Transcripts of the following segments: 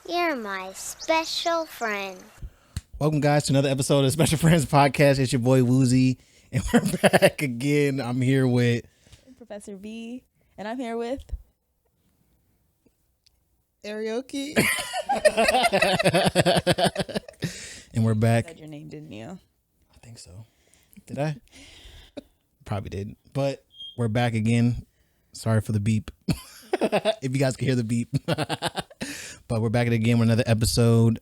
You're my special friend. Welcome, guys, to another episode of Special Friends Podcast. It's your boy Wuzi, and we're back again. I'm here with Professor V, and I'm here with Karaoke. and we're back. said your name, didn't you? I think so. Did I? Probably didn't. But we're back again. Sorry for the beep. If you guys can hear the beep. But we're back again with another episode.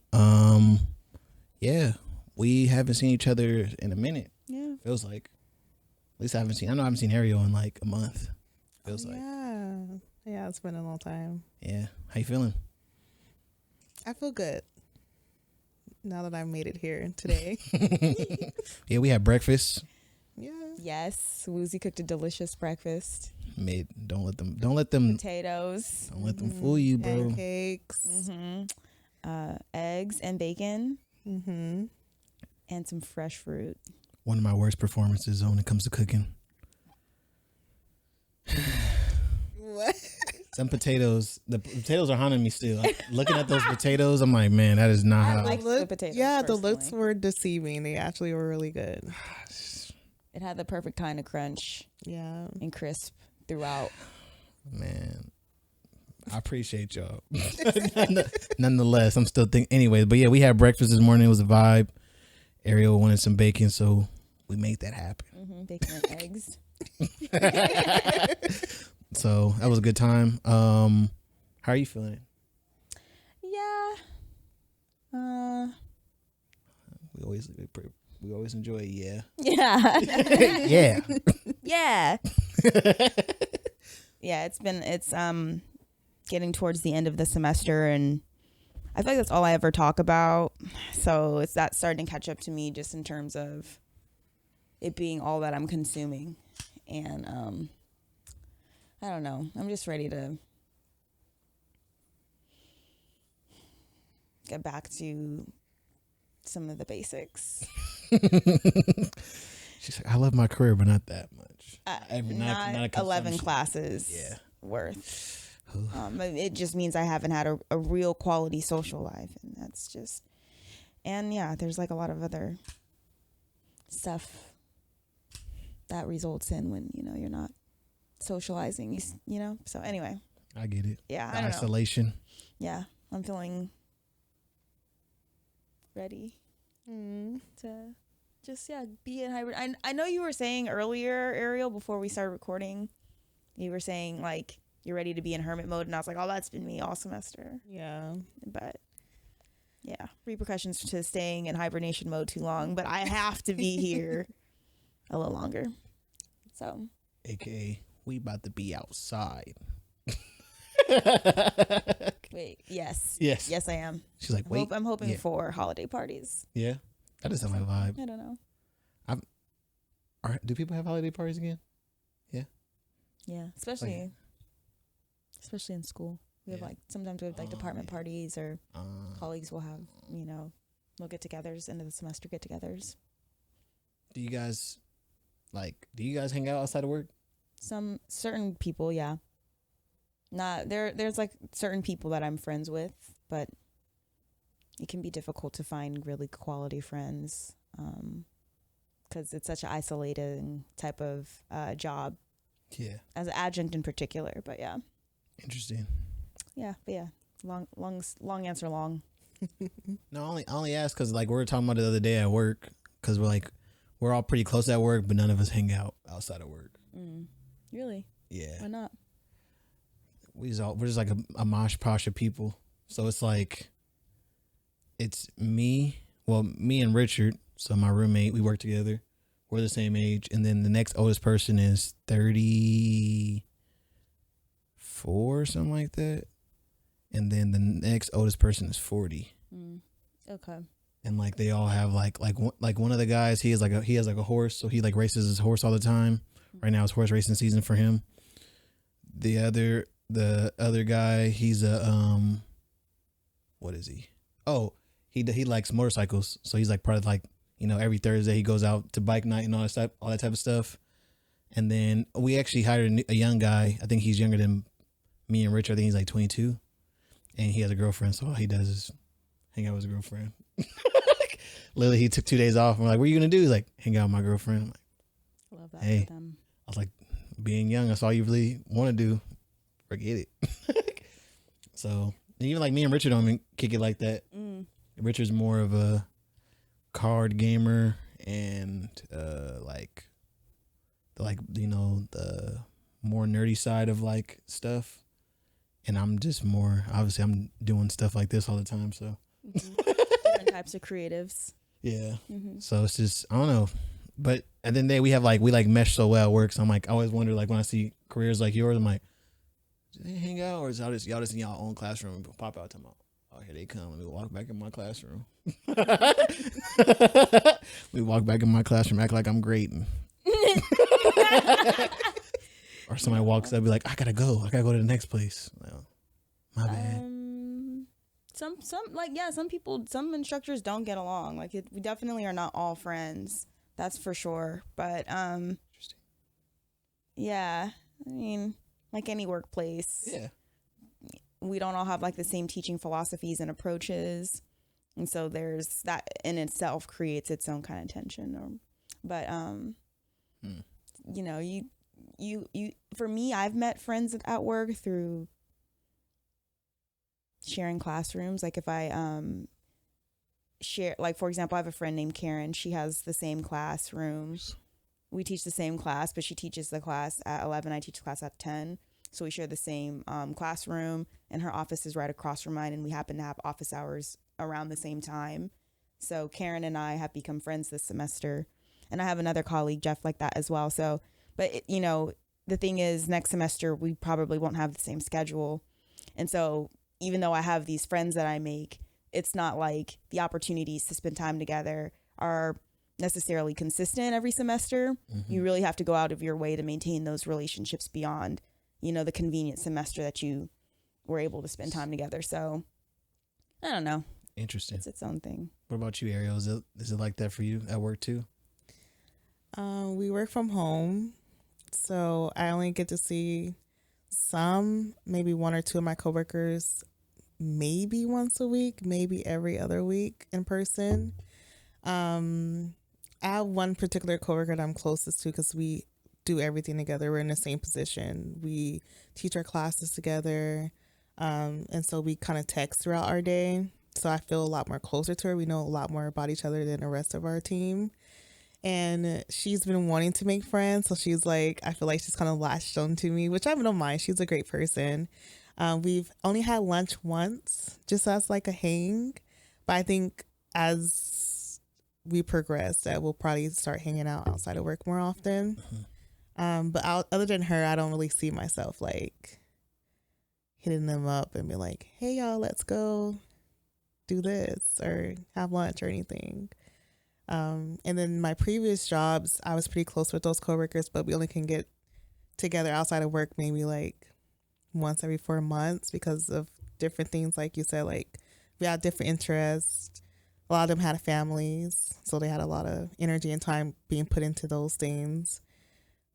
Yeah, we haven't seen each other in a minute. Yeah. Feels like. At least I haven't seen Ariel in like a month. Feels like. Yeah, it's been a long time. Yeah. How you feeling? I feel good now that I made it here today. Yeah, we had breakfast. Yeah. Yes, Wuzi cooked a delicious breakfast. Don't let them Potatoes, fool you, bro. Pancakes. eggs and bacon, Mm-hmm. and some fresh fruit. One of my worst performances when it comes to cooking. What? Some potatoes, the potatoes are haunting me still. Like, looking at those potatoes, I'm like, man, that is not how. like the potatoes, the looks personally. were deceiving. They actually were really good. It had the perfect kind of crunch Yeah. and crisp throughout. Man, I appreciate y'all. Nonetheless, I'm still thinking. Anyway, but yeah, we had breakfast this morning. It was a vibe. Ariel wanted some bacon, so we made that happen. Bacon and eggs. So that was a good time. How are you feeling? Yeah. We always enjoy it. Yeah. Yeah. Yeah. Yeah. Yeah, it's getting towards the end of the semester, and I feel like that's all I ever talk about. So it's that starting to catch up to me just in terms of it being all that I'm consuming. And I don't know. I'm just ready to get back to some of the basics. She's like, I love my career, but not that much. Not 11 classes Yeah. worth. It just means I haven't had a real quality social life, and that's just, and yeah, there's like a lot of other stuff that results in when you're not socializing, So anyway, I get it. yeah, The I don't know. isolation. Yeah, I'm feeling ready to just be in hybrid. I know you were saying earlier, Ariel, before we started recording, you were saying like you're ready to be in hermit mode, and I was like, oh, that's been me all semester. Yeah. But yeah, repercussions to staying in hibernation mode too long, but I have to be here a little longer. So AKA, we about to be outside. wait, yes, Yes. I am. She's like, wait. I'm hoping yeah. for holiday parties. Yeah. That doesn't sound my vibe. I don't know. Do people have holiday parties again? Yeah, especially in school. We have sometimes we have department parties, or colleagues will have we'll get-togethers, end of the semester get-togethers. Do you guys hang out outside of work? Some certain people, yeah. Not there's like certain people that I'm friends with, but it can be difficult to find really quality friends because it's such an isolating type of job. Yeah. As an adjunct in particular, but yeah. Interesting. Yeah, but yeah. Long answer long. No, I only asked because we were talking about it the other day at work, because we're all pretty close at work, but none of us hang out outside of work. Really? Yeah. Why not? We're just like a mosh posh of people. So it's like, it's me and Richard, so my roommate, we work together. We're the same age. And then the next oldest person is 34 or something like that. And then the next oldest person is 40. Okay. And they all have like one of the guys, he has like a horse, so he races his horse all the time. Right now it's horse racing season for him. The other guy, he's a what is he? Oh, he likes motorcycles, so he's part of every Thursday he goes out to bike night and all that type of stuff. And then we actually hired a young guy. I think he's younger than me and Richard. I think he's 22. and he has a girlfriend, so all he does is hang out with his girlfriend. Literally, he took 2 days off. And we're like, "What are you gonna do?" He's like, "Hang out with my girlfriend." I'm like, Love that Hey. for them. I was like, "Being young, that's all you really want to do. Forget it." So even like me and Richard don't even kick it like that. Richard's more of a card gamer and like the more nerdy side of like stuff, and I'm just more obviously I'm doing stuff like this all the time, so Different types of creatives. yeah. So it's just I don't know, but at the end of the day we mesh so well at work. So I'm like I always wonder like when I see careers like yours, I'm like, do they hang out or is y'all just in y'all own classroom and pop out tomorrow? Oh, here they come. Let me walk back in my classroom. We walk back in my classroom, act like I'm great. Or somebody walks up, be like, I gotta go to the next place. Well, my bad. Some instructors don't get along. Like we definitely are not all friends. That's for sure. But Interesting. yeah, I mean, like any workplace. Yeah. We don't all have like the same teaching philosophies and approaches, and so there's that in itself creates its own kind of tension. You know, you for me, I've met friends at work through sharing classrooms. Like if I share, like for example, I have a friend named Karen. She has the same classroom. We teach the same class, but she teaches the class at 11. I teach the class at 10. So we share the same classroom, and her office is right across from mine, and we happen to have office hours around the same time. So Karen and I have become friends this semester, and I have another colleague, Jeff, like that as well. So, but the thing is, next semester we probably won't have the same schedule, and so even though I have these friends that I make, it's not like the opportunities to spend time together are necessarily consistent every semester. You really have to go out of your way to maintain those relationships beyond the convenient semester that you were able to spend time together. So I don't know. Interesting. It's its own thing. What about you, Ariel? Is it like that for you at work too? We work from home, so I only get to see maybe one or two of my coworkers, maybe once a week, maybe every other week in person. I have one particular coworker that I'm closest to because we do everything together. We're in the same position. We teach our classes together. And so we kind of text throughout our day. So I feel a lot more closer to her. We know a lot more about each other than the rest of our team. And she's been wanting to make friends. So she's like, I feel like she's kind of latched on to me, which I don't mind. She's a great person. We've only had lunch once, just as like a hang. But I think as we progress, that we'll probably start hanging out outside of work more often. But other than her, I don't really see myself like hitting them up and be like, hey, y'all, let's go do this or have lunch or anything. And then my previous jobs, I was pretty close with those coworkers, but we only can get together outside of work maybe like once every 4 months because of different things. Like you said, like we had different interests. A lot of them had families, so they had a lot of energy and time being put into those things.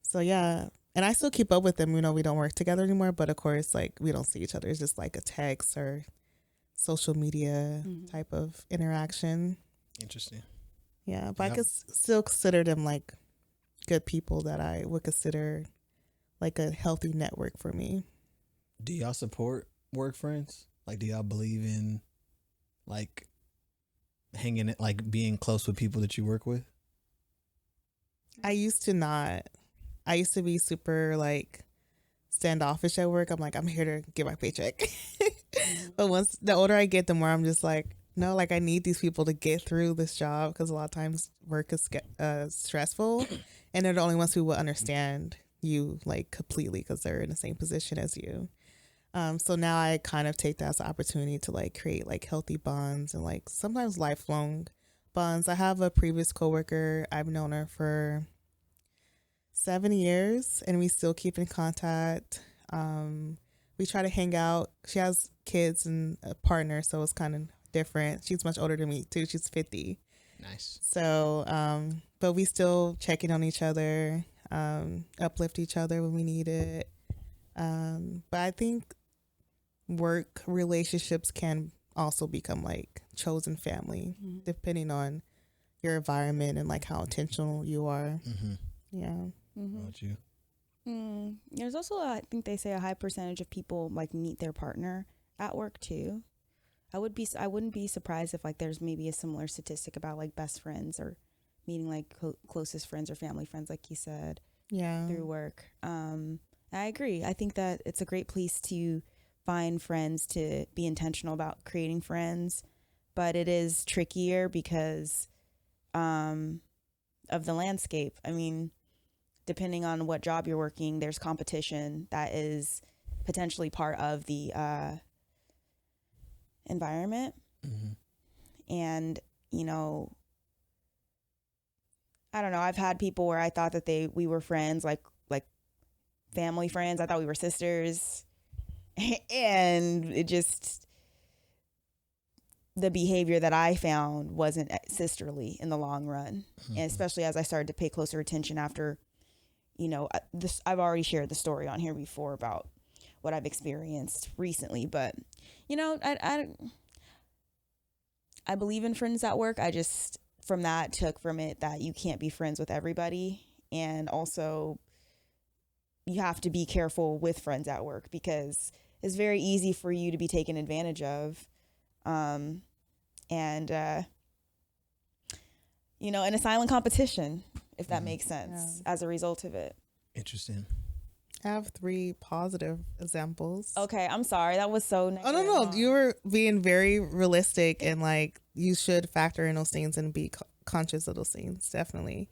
So yeah, and I still keep up with them. We don't work together anymore, but of course, like we don't see each other. It's just like a text or social media type of interaction. Interesting. Yeah, but I could still consider them like good people that I would consider like a healthy network for me. Do y'all support work friends? Like, do y'all believe in like hanging, like being close with people that you work with? I used to not. I used to be super like standoffish at work. I'm like, I'm here to get my paycheck. But once the older I get, the more I'm just like, no, like I need these people to get through this job because a lot of times work is stressful, and they're the only ones who will understand you like completely because they're in the same position as you. So now I kind of take that as an opportunity to like create like healthy bonds and like sometimes lifelong bonds. I have a previous coworker. I've known her for 7 years and we still keep in contact. We try to hang out. She has kids and a partner, so it's kind of different. She's much older than me too. She's 50. Nice. So, but we still check in on each other, uplift each other when we need it. But I think work relationships can also become like chosen family, depending on your environment and like how intentional you are. Yeah. What about you? There's also, I think they say, a high percentage of people like meet their partner at work too. I wouldn't be surprised if like there's maybe a similar statistic about like best friends or meeting like closest friends or family friends, like you said, through work. I agree. I think that it's a great place to find friends, to be intentional about creating friends, but it is trickier because of the landscape. I mean, depending on what job you're working, there's competition that is potentially part of the environment. And, you know, I don't know. I've had people where I thought that we were friends, like family friends. I thought we were sisters. And it just, the behavior that I found wasn't sisterly in the long run. And especially as I started to pay closer attention after, you know, I've already shared the story on here before about what I've experienced recently. But, you know, I believe in friends at work. I just, from that, took from it that you can't be friends with everybody. And also, you have to be careful with friends at work because it's very easy for you to be taken advantage of. You know, in a silent competition, if that makes sense, as a result of it. Interesting. I have 3 positive examples. Okay, I'm sorry. That was so negative. Oh, no. You were being very realistic, and like you should factor in those things and be conscious of those things. Definitely.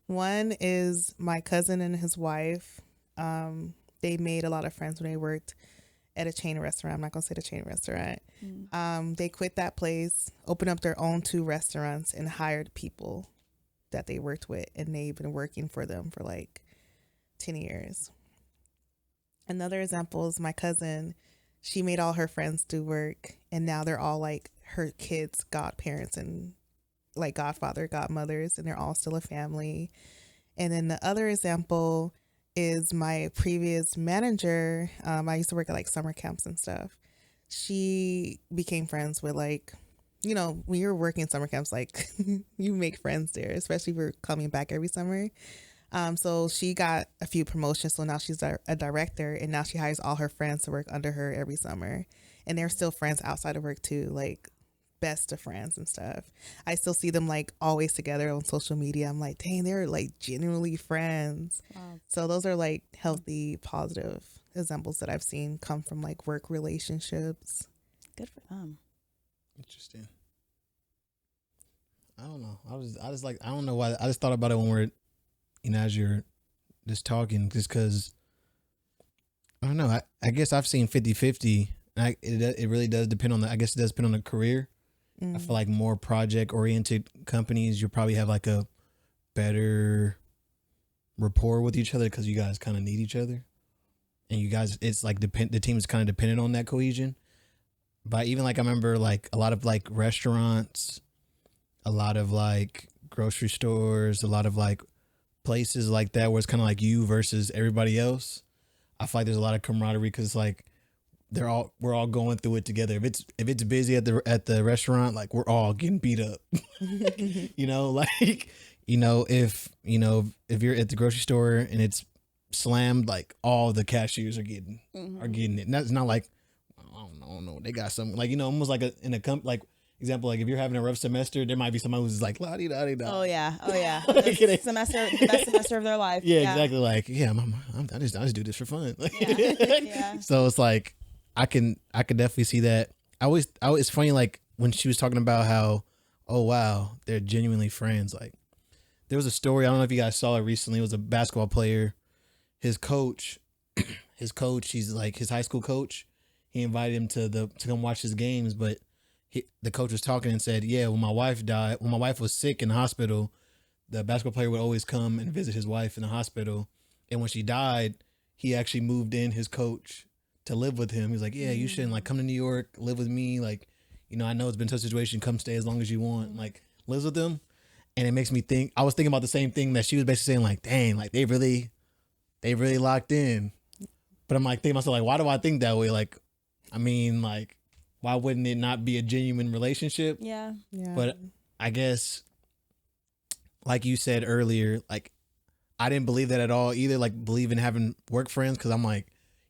One is my cousin and his wife. They made a lot of friends when they worked at a chain restaurant. I'm not going to say the chain restaurant. They quit that place, opened up their own 2 restaurants, and hired people that they worked with. And they've been working for them for like 10 years. Another example is my cousin. She made all her friends do work, and now they're all like her kids' godparents and like godfather, godmothers, and they're all still a family. And then the other example is my previous manager. I used to work at like summer camps and stuff. She became friends with like, you know, when you're working summer camps, like you make friends there, especially if you're coming back every summer. So she got a few promotions. So now she's a director, and now she hires all her friends to work under her every summer. And they're still friends outside of work too, like best of friends and stuff. I still see them like always together on social media. I'm like, dang, they're like genuinely friends. Wow. So those are like healthy, positive examples that I've seen come from like work relationships. Good for them. Interesting. I don't know. I don't know why. I just thought about it when we're, you know, as you're just talking, just because, I don't know. I guess I've seen 50-50. It really does depend on I guess it does depend on the career. I feel like more project oriented companies, you probably have like a better rapport with each other because you guys kind of need each other. And you guys, it's like the team is kind of dependent on that cohesion. But even like I remember like a lot of like restaurants, a lot of like grocery stores, a lot of like places like that where it's kind of like you versus everybody else. I feel like there's a lot of camaraderie because like we're all going through it together. If it's busy at the restaurant, like we're all getting beat up. You know, like if you're at the grocery store and it's slammed, like all the cashiers are getting it. And that's not like I don't know. They got some like almost like like example, like if you're having a rough semester, there might be somebody who's like la di da di da. Oh yeah. The best semester of their life. Yeah, exactly. Like I just do this for fun. Yeah. So it's like I can definitely see that. It's funny like when she was talking about how, oh wow, they're genuinely friends. Like there was a story, I don't know if you guys saw it recently. It was a basketball player. His coach, he's like his high school coach. He invited him to come watch his games, but the coach was talking and said, yeah, when my wife was sick in the hospital, the basketball player would always come and visit his wife in the hospital. And when she died, he actually moved in his coach to live with him. He's like, yeah, you shouldn't like come to New York, live with me. Like, I know it's been a tough situation. Come stay as long as you want. Like lives with him. And it makes me think, I was thinking about the same thing that she was basically saying, like, dang, like they really locked in. But I'm like thinking to myself, like, why do I think that way? Like, I mean, like, why wouldn't it not be a genuine relationship? Yeah. But I guess, like you said earlier, like, I didn't believe that at all either. Like, believe in having work friends, because I'm like,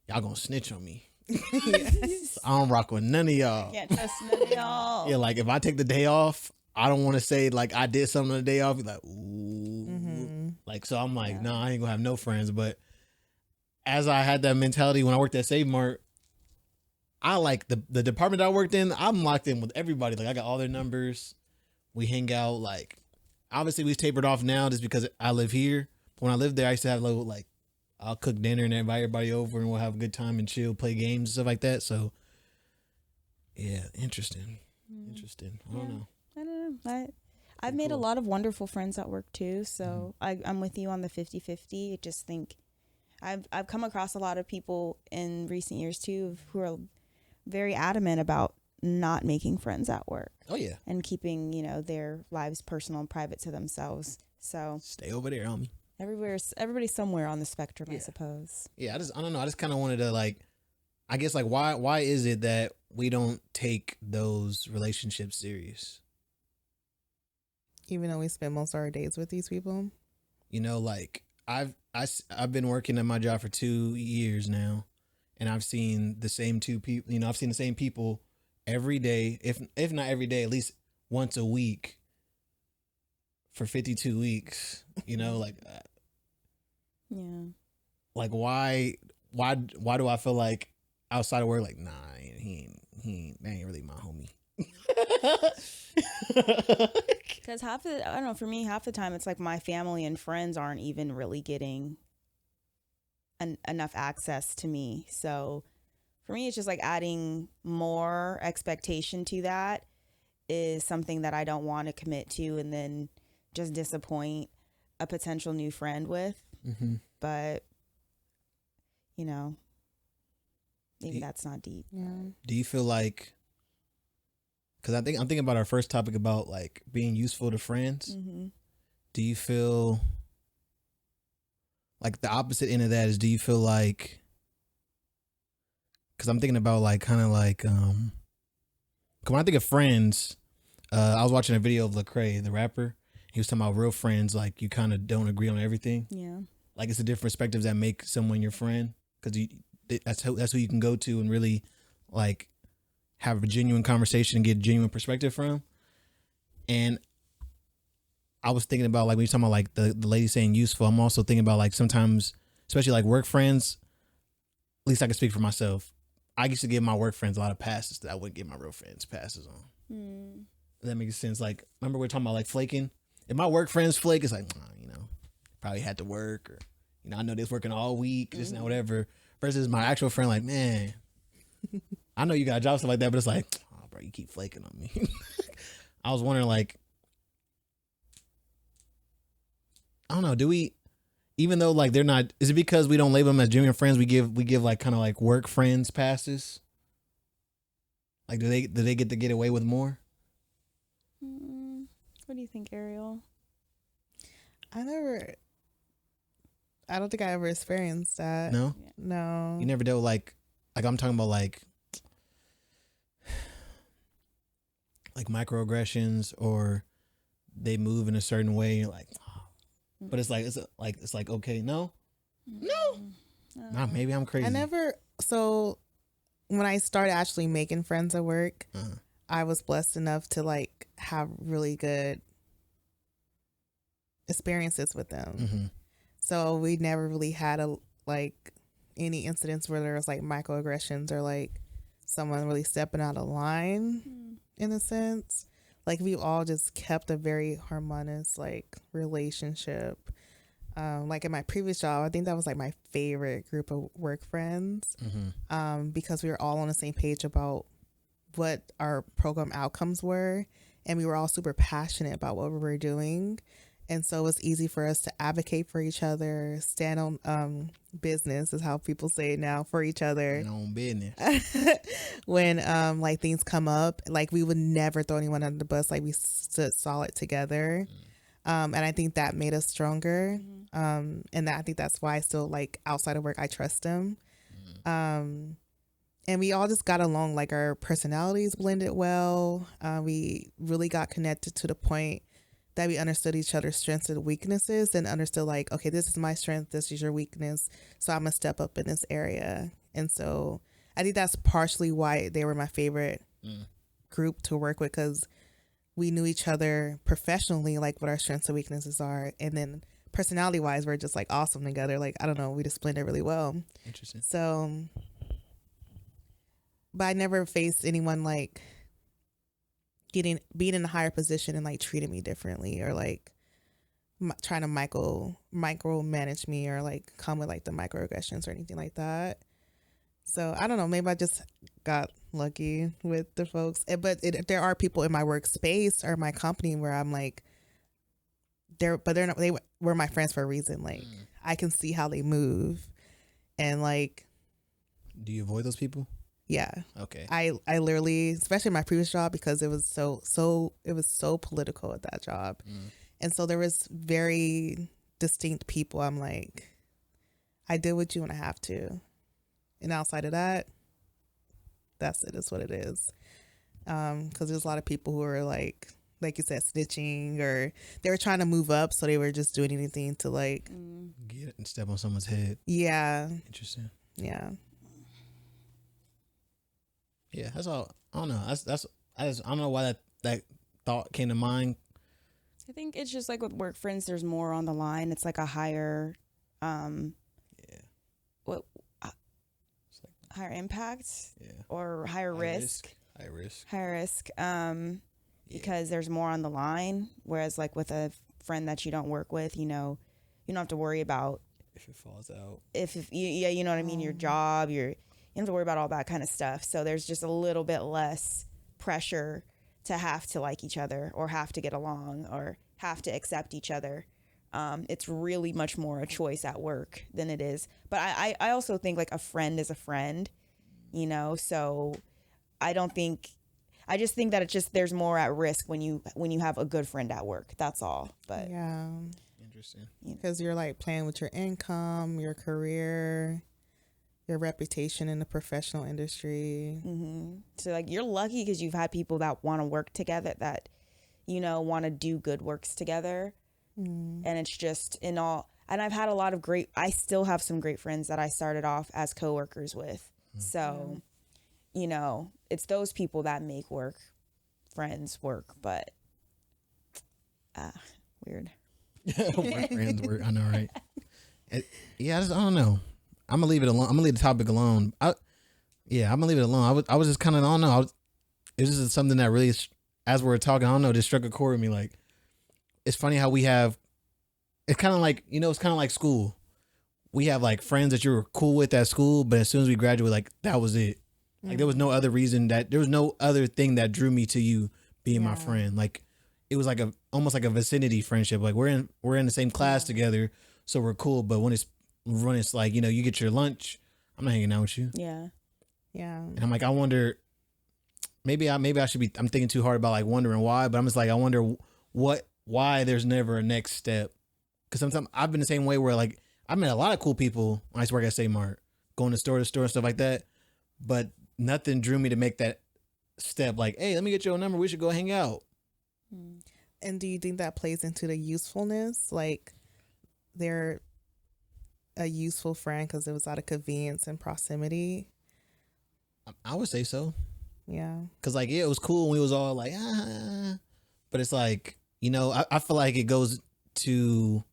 y'all gonna snitch on me. So I don't rock with none of y'all. Can't trust none of y'all. Yeah, like if I take the day off, I don't want to say like I did something on the day off. Be like, ooh, like so. I'm like, no, I ain't gonna have no friends. But as I had that mentality when I worked at Save Mart, I like the department that I worked in. I'm locked in with everybody. Like I got all their numbers. We hang out. Like obviously we tapered off now just because I live here. But when I lived there, I used to have like I'll cook dinner and invite everybody over and we'll have a good time and chill, play games and stuff like that. So yeah, interesting. I don't know. I don't know. I've made a lot of wonderful friends at work too. So I'm with you on the 50-50. I just think I've come across a lot of people in recent years too who are very adamant about not making friends at work. Oh yeah. And keeping, their lives personal and private to themselves. So stay over there, homie. Everybody's somewhere on the spectrum, I suppose. Yeah, I don't know. I just kind of wanted to I guess why is it that we don't take those relationships serious? Even though we spend most of our days with these people. Like I've been working at my job for 2 years now, and I've seen the same two people. I've seen the same people every day, if not every day, at least once a week for 52 weeks. Like yeah. Like why do I feel like outside of work, like, nah, he ain't that ain't really my homie. Because I don't know, for me, half the time it's like my family and friends aren't even really getting enough access to me. So for me, it's just like adding more expectation to that is something that I don't want to commit to and then just disappoint a potential new friend with. Mm-hmm. But, maybe that's not deep. Yeah. Do you feel like, because I'm thinking about our first topic about like being useful to friends. Mm-hmm. Do you feel like the opposite end of that is, do you feel like, because I'm thinking about like kind of like, cause when I think of friends, I was watching a video of Lecrae, the rapper. He was talking about real friends, like you kind of don't agree on everything. Yeah. Like it's the different perspectives that make someone your friend, because that's who you can go to and really like have a genuine conversation and get genuine perspective from. And I was thinking about like when you're talking about like the lady saying useful, I'm also thinking about like sometimes, especially like work friends, at least I can speak for myself. I used to give my work friends a lot of passes that I wouldn't give my real friends passes on. If that makes sense. Like, remember we were talking about like flaking? If my work friends flake, it's like, probably had to work, or, I know they was working all week, just now, whatever. Versus my actual friend, like, man, I know you got a job, stuff like that, but it's like, oh, bro, you keep flaking on me. I was wondering, like, I don't know, do we, even though like they're not, is it because we don't label them as genuine friends, we give like kind of like work friends passes? Like, do they get to get away with more? What do you think, Ariel? I don't think I ever experienced that. No? No. You never dealt with like I'm talking about like microaggressions, or they move in a certain way, you're like, oh. But it's like okay, no, nah, maybe I'm crazy. So when I started actually making friends at work, I was blessed enough to like have really good experiences with them. Mm-hmm. So we never really had any incidents where there was like microaggressions or like someone really stepping out of line in a sense. Like we all just kept a very harmonious like relationship. Like in my previous job, I think that was like my favorite group of work friends. Because we were all on the same page about what our program outcomes were, and we were all super passionate about what we were doing. And so it was easy for us to advocate for each other, stand on business is how people say it now, for each other. Stand on business. When like things come up, like we would never throw anyone under the bus. Like we stood solid together. And I think that made us stronger. And I think that's why I still like outside of work, I trust them. and we all just got along. Like our personalities blended well. We really got connected to the point that we understood each other's strengths and weaknesses, and understood like, okay, this is my strength, this is your weakness, so I'm gonna step up in this area. And so I think that's partially why they were my favorite group to work with, because we knew each other professionally, like what our strengths and weaknesses are, and then personality wise, we're just like awesome together. Like, I don't know, we just blended really well. Interesting. So, but I never faced anyone like being in a higher position and like treating me differently, or like trying to micromanage me, or like come with like the microaggressions or anything like that. So I don't know, maybe I just got lucky with the folks. But there are people in my workspace or my company where I'm like, they're not, they were my friends for a reason. Like I can see how they move, and like, do you avoid those people? Yeah. Okay. I literally, especially my previous job, because it was so political at that job. And so there was very distinct people. I'm like, I did what you want to have to. And outside of that, that's it. It's what it is. Because there's a lot of people who are like you said, snitching, or they were trying to move up, so they were just doing anything to like get it and step on someone's head. Yeah. Interesting. Yeah. Yeah, that's all. I don't know. I don't know why that thought came to mind. I think it's just like with work friends, there's more on the line. It's like a higher, higher impact, or higher risk. Higher risk. Because there's more on the line. Whereas like with a friend that you don't work with, you know, you don't have to worry about if it falls out. If you know what I mean, your job, you don't have to worry about all that kind of stuff. So there's just a little bit less pressure to have to like each other, or have to get along, or have to accept each other. It's really much more a choice at work than it is. But I also think like a friend is a friend, you know, so I just think that it's just, there's more at risk when you have a good friend at work. That's all. But yeah. Interesting. Because you're like playing with your income, your career, your reputation in the professional industry. Mm-hmm. So like you're lucky because you've had people that want to work together, that, you know, want to do good works together. And it's just and I've had a lot of I still have some great friends that I started off as coworkers with. So, you know, it's those people that make friends work, but weird. Work friends work. I know, right? I don't know. I'm gonna leave it alone. I'm gonna leave the topic alone. I'm gonna leave it alone. I was just kind of, I don't know. It was just something that really, as we were talking, I don't know, just struck a chord with me. Like, it's funny how it's kind of like, you know, it's kind of like school. We have like friends that you were cool with at school, but as soon as we graduate, like that was it. Like there was no other reason, there was no other thing that drew me to you being my friend. Like it was like almost like a vicinity friendship. Like we're in the same class together, so we're cool. But when it's like, you know, you get your lunch, I'm not hanging out with you. Yeah. And I'm like, I wonder, maybe I should be, I'm thinking too hard about like wondering why, but I'm just like, I wonder why there's never a next step. Because sometimes I've been the same way where like I met a lot of cool people when I used to work at Mart, going to store and stuff like that, but nothing drew me to make that step. Like, hey, let me get your number. We should go hang out. And do you think that plays into the usefulness? Like they're a useful friend because it was out of convenience and proximity? I would say so. Yeah. Because like, it was cool when we was all like, but it's like, you know, I feel like it goes to,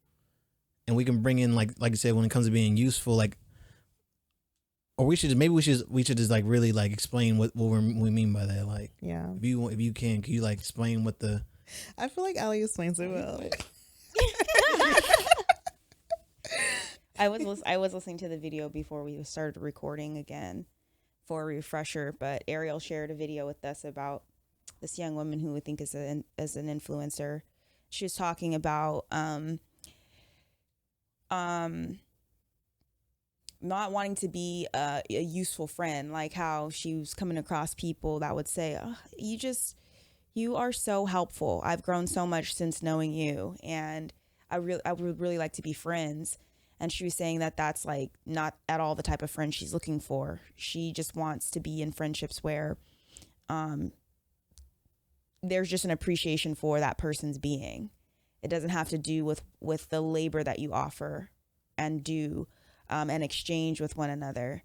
and we can bring in like you said, when it comes to being useful, like, or we should just like really like explain what we mean by that. Like, if you can you like explain what the? I feel like Ali explains it well. I was listening to the video before we started recording again for a refresher, but Ariel shared a video with us about this young woman who I think is an influencer. She was talking about not wanting to be a useful friend, like how she was coming across people that would say, oh, you are so helpful. I've grown so much since knowing you, and I would really like to be friends. And she was saying that that's like not at all the type of friend she's looking for. She just wants to be in friendships where there's just an appreciation for that person's being. It doesn't have to do with the labor that you offer and do and exchange with one another,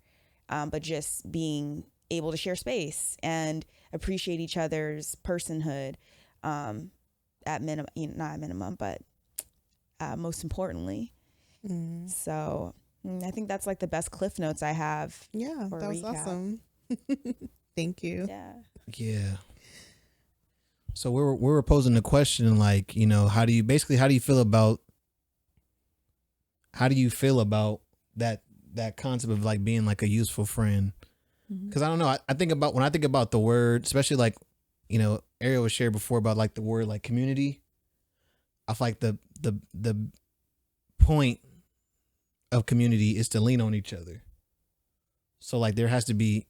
but just being able to share space and appreciate each other's personhood at minimum, not at minimum, but most importantly. So I think that's like the best Cliff Notes I have. Yeah, that was recap. awesome. Thank you. Yeah. So we were posing the question, like, you know, how do you feel about that concept of like being like a useful friend? Because I don't know, I think about, when I think about the word, especially like, you know, Ariel was shared before about like the word like community. I feel like the point of community is to lean on each other. So like there has to be,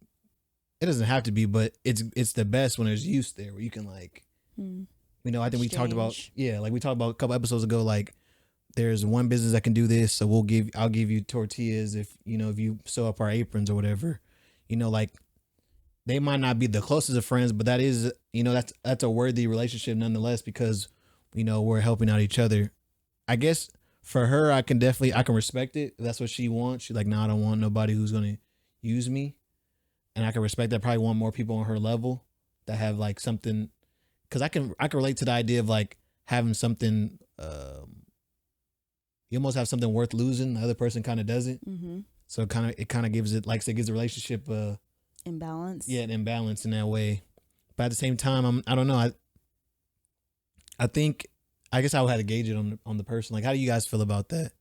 it doesn't have to be, but it's the best when there's use there, where you can like, you know, I think we talked about, like we talked about a couple episodes ago, like there's one business that can do this, so I'll give you tortillas if you sew up our aprons or whatever. You know, like they might not be the closest of friends, but that is, you know, that's a worthy relationship nonetheless, because, you know, we're helping out each other. I guess for her, I can respect it. If that's what she wants. She's like, no, I don't want nobody who's going to use me. And I can respect that. Probably want more people on her level that have like something, because I can relate to the idea of like having something, you almost have something worth losing. The other person kind of doesn't. So it kind of gives it, like I said, gives the relationship imbalance. Yeah, an imbalance in that way. But at the same time, I don't know. I think, I guess I would have to gauge it on the person. Like, how do you guys feel about that?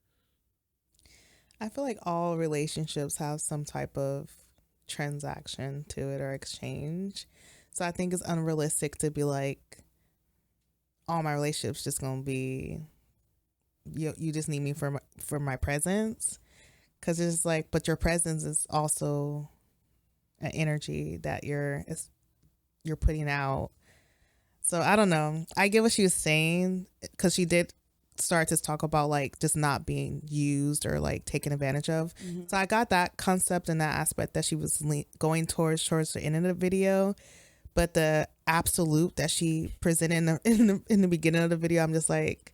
I feel like all relationships have some type of transaction to it or exchange. So I think it's unrealistic to be like, all my relationships just gonna be, you just need me for my presence, because it's like, but your presence is also an energy that you're putting out. So I don't know. I get what she was saying, because she did start to talk about like just not being used or like taken advantage of. So I got that concept and that aspect that she was going towards the end of the video. But the absolute that she presented in the beginning of the video, I'm just like,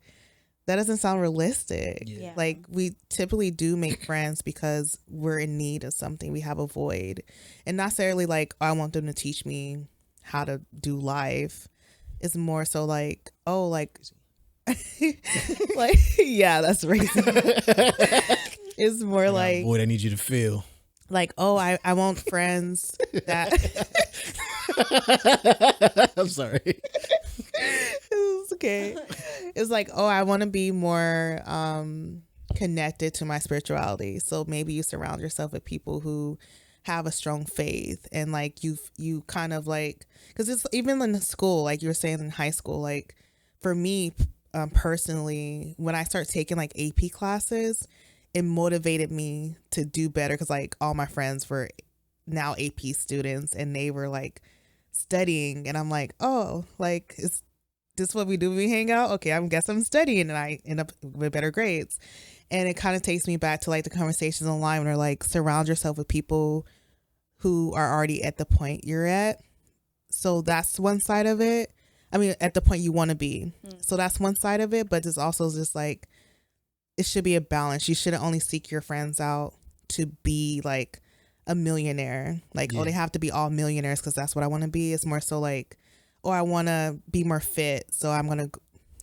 that doesn't sound realistic. Yeah. Like, we typically do make friends because we're in need of something. We have a void. And not necessarily like, oh, I want them to teach me how to do life. It's more so like, oh, like, like, yeah, that's racist. It's more like, boy, I need you to feel. Like, oh, I want friends that. I'm sorry. It's okay. It's like, oh, I want to be more connected to my spirituality. So maybe you surround yourself with people who have a strong faith, and like you kind of like, because it's even in school, like you were saying in high school, like for me personally, when I start taking like AP classes, it motivated me to do better, because like all my friends were now AP students and they were like studying, and I'm like, oh, like, is this what we do when we hang out? Okay, I guess I'm studying, and I end up with better grades. And it kind of takes me back to like the conversations online when they're like, surround yourself with people who are already at the point you're at. So that's one side of it. I mean, at the point you want to be. So that's one side of it. But it's also just like, it should be a balance. You shouldn't only seek your friends out to be like a millionaire. Like, oh, they have to be all millionaires because that's what I want to be. It's more so like, oh, I want to be more fit, so I'm going to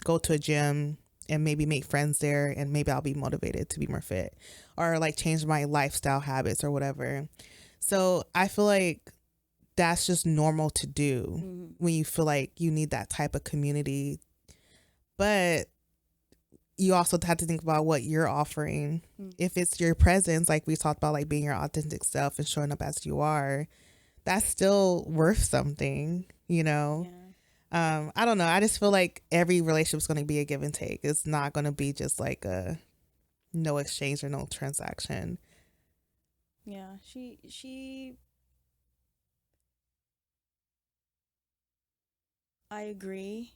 go to a gym and maybe make friends there, and maybe I'll be motivated to be more fit, or like change my lifestyle habits or whatever. So I feel like that's just normal to do when you feel like you need that type of community. But you also have to think about what you're offering. If it's your presence, like we talked about, like being your authentic self and showing up as you are, that's still worth something, you know? Yeah. I don't know. I just feel like every relationship is going to be a give and take. It's not going to be just like a no exchange or no transaction. Yeah, she I agree,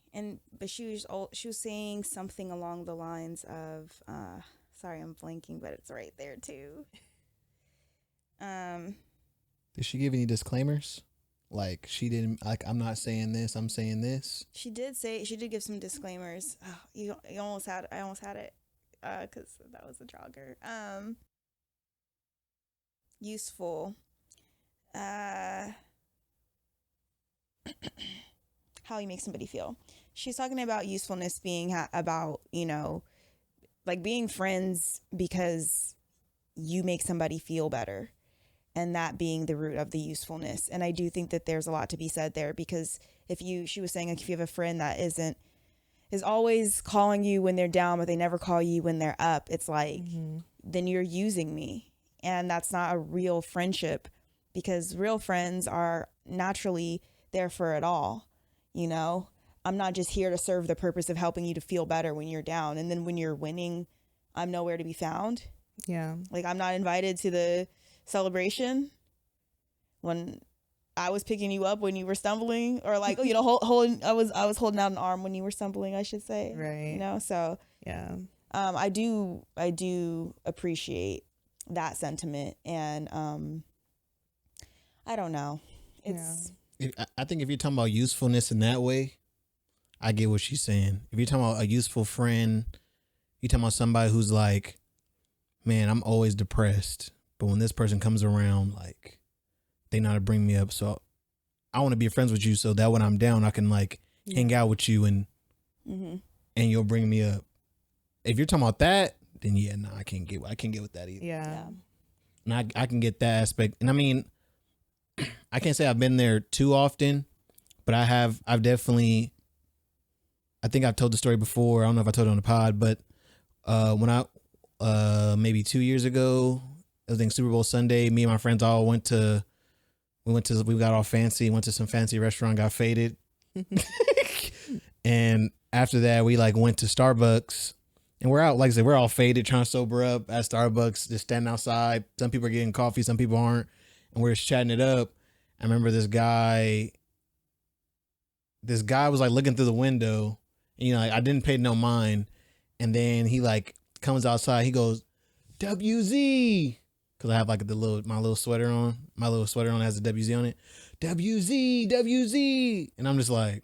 but she was saying something along the lines of Sorry, I'm blanking, but it's right there too. Did she give any disclaimers? Like she didn't, like, I'm not saying this, I'm saying this. She did give some disclaimers. Oh, you almost had I almost had it because that was a jogger. Useful. How you make somebody feel. She's talking about usefulness being about, like being friends because you make somebody feel better, and that being the root of the usefulness. And I do think that there's a lot to be said there, because she was saying, like, if you have a friend that is always calling you when they're down, but they never call you when they're up, it's like, then you're using me. And that's not a real friendship, because real friends are naturally there for it all. I'm not just here to serve the purpose of helping you to feel better when you're down, and then when you're winning, I'm nowhere to be found. Yeah. Like, I'm not invited to the celebration when I was picking you up when you were stumbling, or like, holding. I was holding out an arm when you were stumbling, I should say. Right. So yeah. I do appreciate that sentiment, and I don't know. I think if you're talking about usefulness in that way, I get what she's saying. If you're talking about a useful friend, you're talking about somebody who's like, man, I'm always depressed, but when this person comes around, like, they know how to bring me up. So I want to be friends with you so that when I'm down, I can like hang out with you and you'll bring me up. If you're talking about that, then I can't get with that either. Yeah. And I can get that aspect. And I mean, I can't say I've been there too often, but I've definitely, I think I've told the story before. I don't know if I told it on the pod, but when I maybe 2 years ago, I think Super Bowl Sunday, me and my friends all we got all fancy, went to some fancy restaurant, got faded. And after that, we like went to Starbucks, and we're out, like I said, we're all faded, trying to sober up at Starbucks, just standing outside. Some people are getting coffee, some people aren't. And we're just chatting it up. I remember this guy was like looking through the window, and, like, I didn't pay no mind. And then he like comes outside, he goes, WZ. Cause I have like my little sweater on. My little sweater on has a WZ on it. WZ. And I'm just like,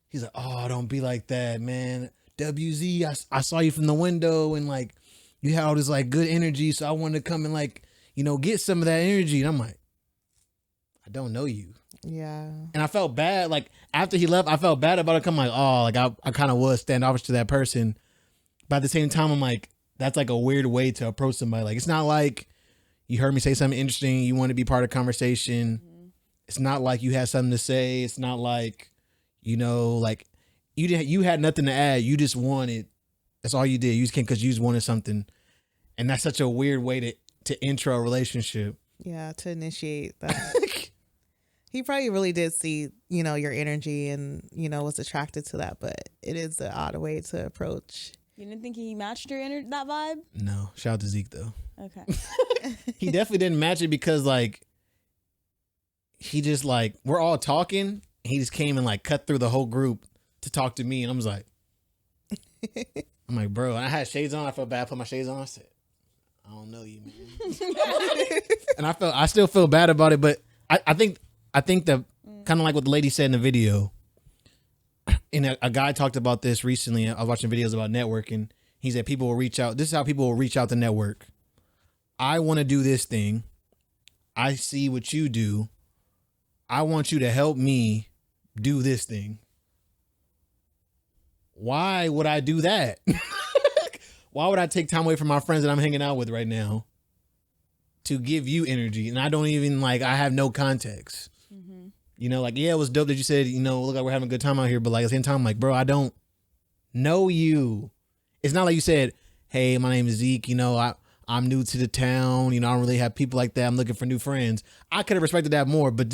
he's like, oh, don't be like that, man. WZ, I saw you from the window, and like you had all this like good energy, so I wanted to come and like, get some of that energy. And I'm like, I don't know you. Yeah. And I felt bad. Like after he left, I felt bad about it. I'm like, oh, like I kind of was standoffish to that person. But at the same time, I'm like, that's like a weird way to approach somebody. Like, it's not like you heard me say something interesting, you want to be part of the conversation. It's not like you had something to say. It's not like, like you had nothing to add. You just wanted, that's all you did. You just came because you just wanted something. And that's such a weird way to intro a relationship. Yeah, to initiate that. He probably really did see, your energy and, was attracted to that, but it is an odd way to approach. You didn't think he matched that vibe? No. Shout out to Zeke, though. Okay. He definitely didn't match it because, like, he just, like, we're all talking. He just came and, like, cut through the whole group to talk to me. And I was like, bro, and I had shades on. I felt bad. I put my shades on. I said, I don't know you, man. And I still feel bad about it. But I think that kind of like what the lady said in the video, and a guy talked about this recently. I was watching videos about networking. He said people will reach out. This is how people will reach out to network. I want to do this thing. I see what you do. I want you to help me do this thing. Why would I do that? Why would I take time away from my friends that I'm hanging out with right now to give you energy? And I don't even I have no context. Like, yeah, it was dope that you said, look like we're having a good time out here. But like at the same time, I'm like, bro, I don't know you. It's not like you said, hey, my name is Zeke. I'm new to the town. I don't really have people like that. I'm looking for new friends. I could have respected that more, but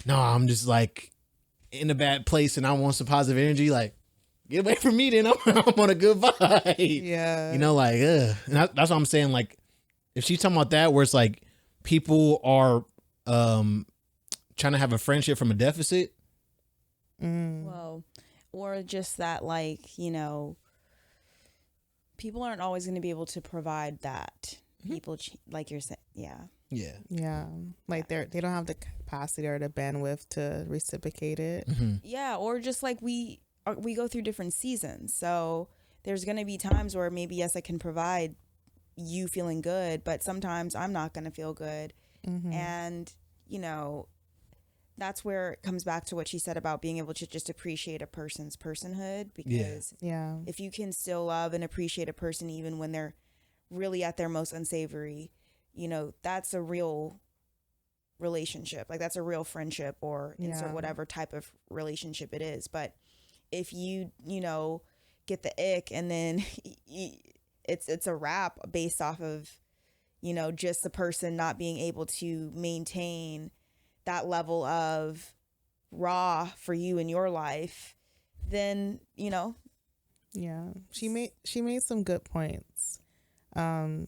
I'm just like in a bad place and I want some positive energy. Like, get away from me then. I'm on a good vibe. Yeah. And that's what I'm saying. Like, if she's talking about that, where it's like people are trying to have a friendship from a deficit. Well, or just that, like, people aren't always going to be able to provide that. People, like you're saying, Yeah. Like they don't have the capacity or the bandwidth to reciprocate it. Yeah, or just like we go through different seasons. So there's going to be times where maybe, yes, I can provide you feeling good, but sometimes I'm not going to feel good. And, you know, that's where it comes back to what she said about being able to just appreciate a person's personhood, because if you can still love and appreciate a person even when they're really at their most unsavory, you know, that's a real relationship. Like, that's a real friendship, or insert whatever type of relationship it is. But if you know, get the ick and then it's a wrap based off of, you know, just the person not being able to maintain that level of raw for you in your life, then, you know. Yeah, she made some good points. I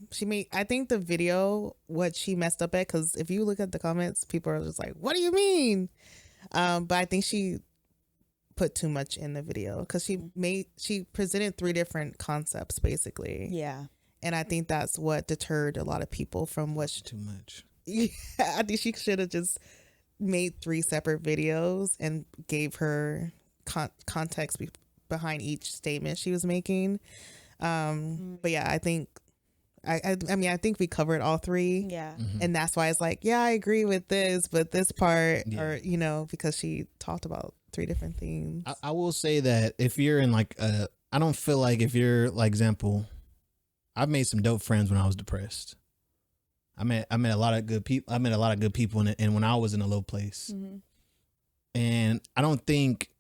think the video, what she messed up at, because if you look at the comments, people are just like, what do you mean? But I think she put too much in the video, because she presented 3 different concepts basically. Yeah. And I think that's what deterred a lot of people from what Too much. Yeah, I think she should have just made 3 separate videos and gave her context behind each statement she was making. But yeah, I think I mean, I think we covered all 3. Yeah. And that's why it's like, yeah, I agree with this, but this part, or, you know, because she talked about 3 different things. I will say that if you're in like I don't feel like, if you're like, example, I've made some dope friends when I was depressed. I met a lot of good people. I met a lot of good people and when I was in a low place. And I don't think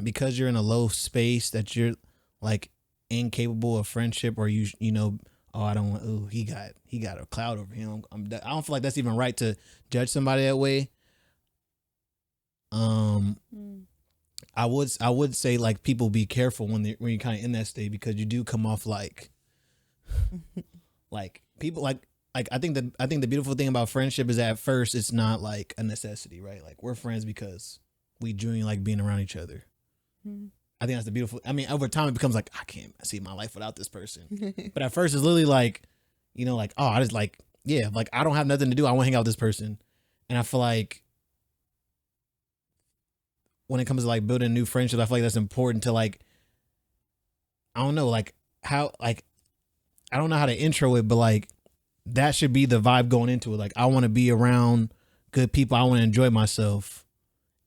because you're in a low space that you're like incapable of friendship, or you know, oh, I don't want, oh, he got a cloud over him. I don't feel like that's even right to judge somebody that way. I would say, like, people be careful when you're kind of in that state, because you do come off like like people like I think the beautiful thing about friendship is that at first it's not like a necessity, right? Like, we're friends because we genuinely like being around each other. I think that's the beautiful. I mean, over time it becomes like, I can't see my life without this person. But at first it's literally like, you know, like, oh, I just like, yeah, like, I don't have nothing to do, I want to hang out with this person. And I feel like when it comes to like building new friendships, I feel like that's important to, like, I don't know, like, how, like, I don't know how to intro it, but like, that should be the vibe going into it. Like, I want to be around good people. I want to enjoy myself.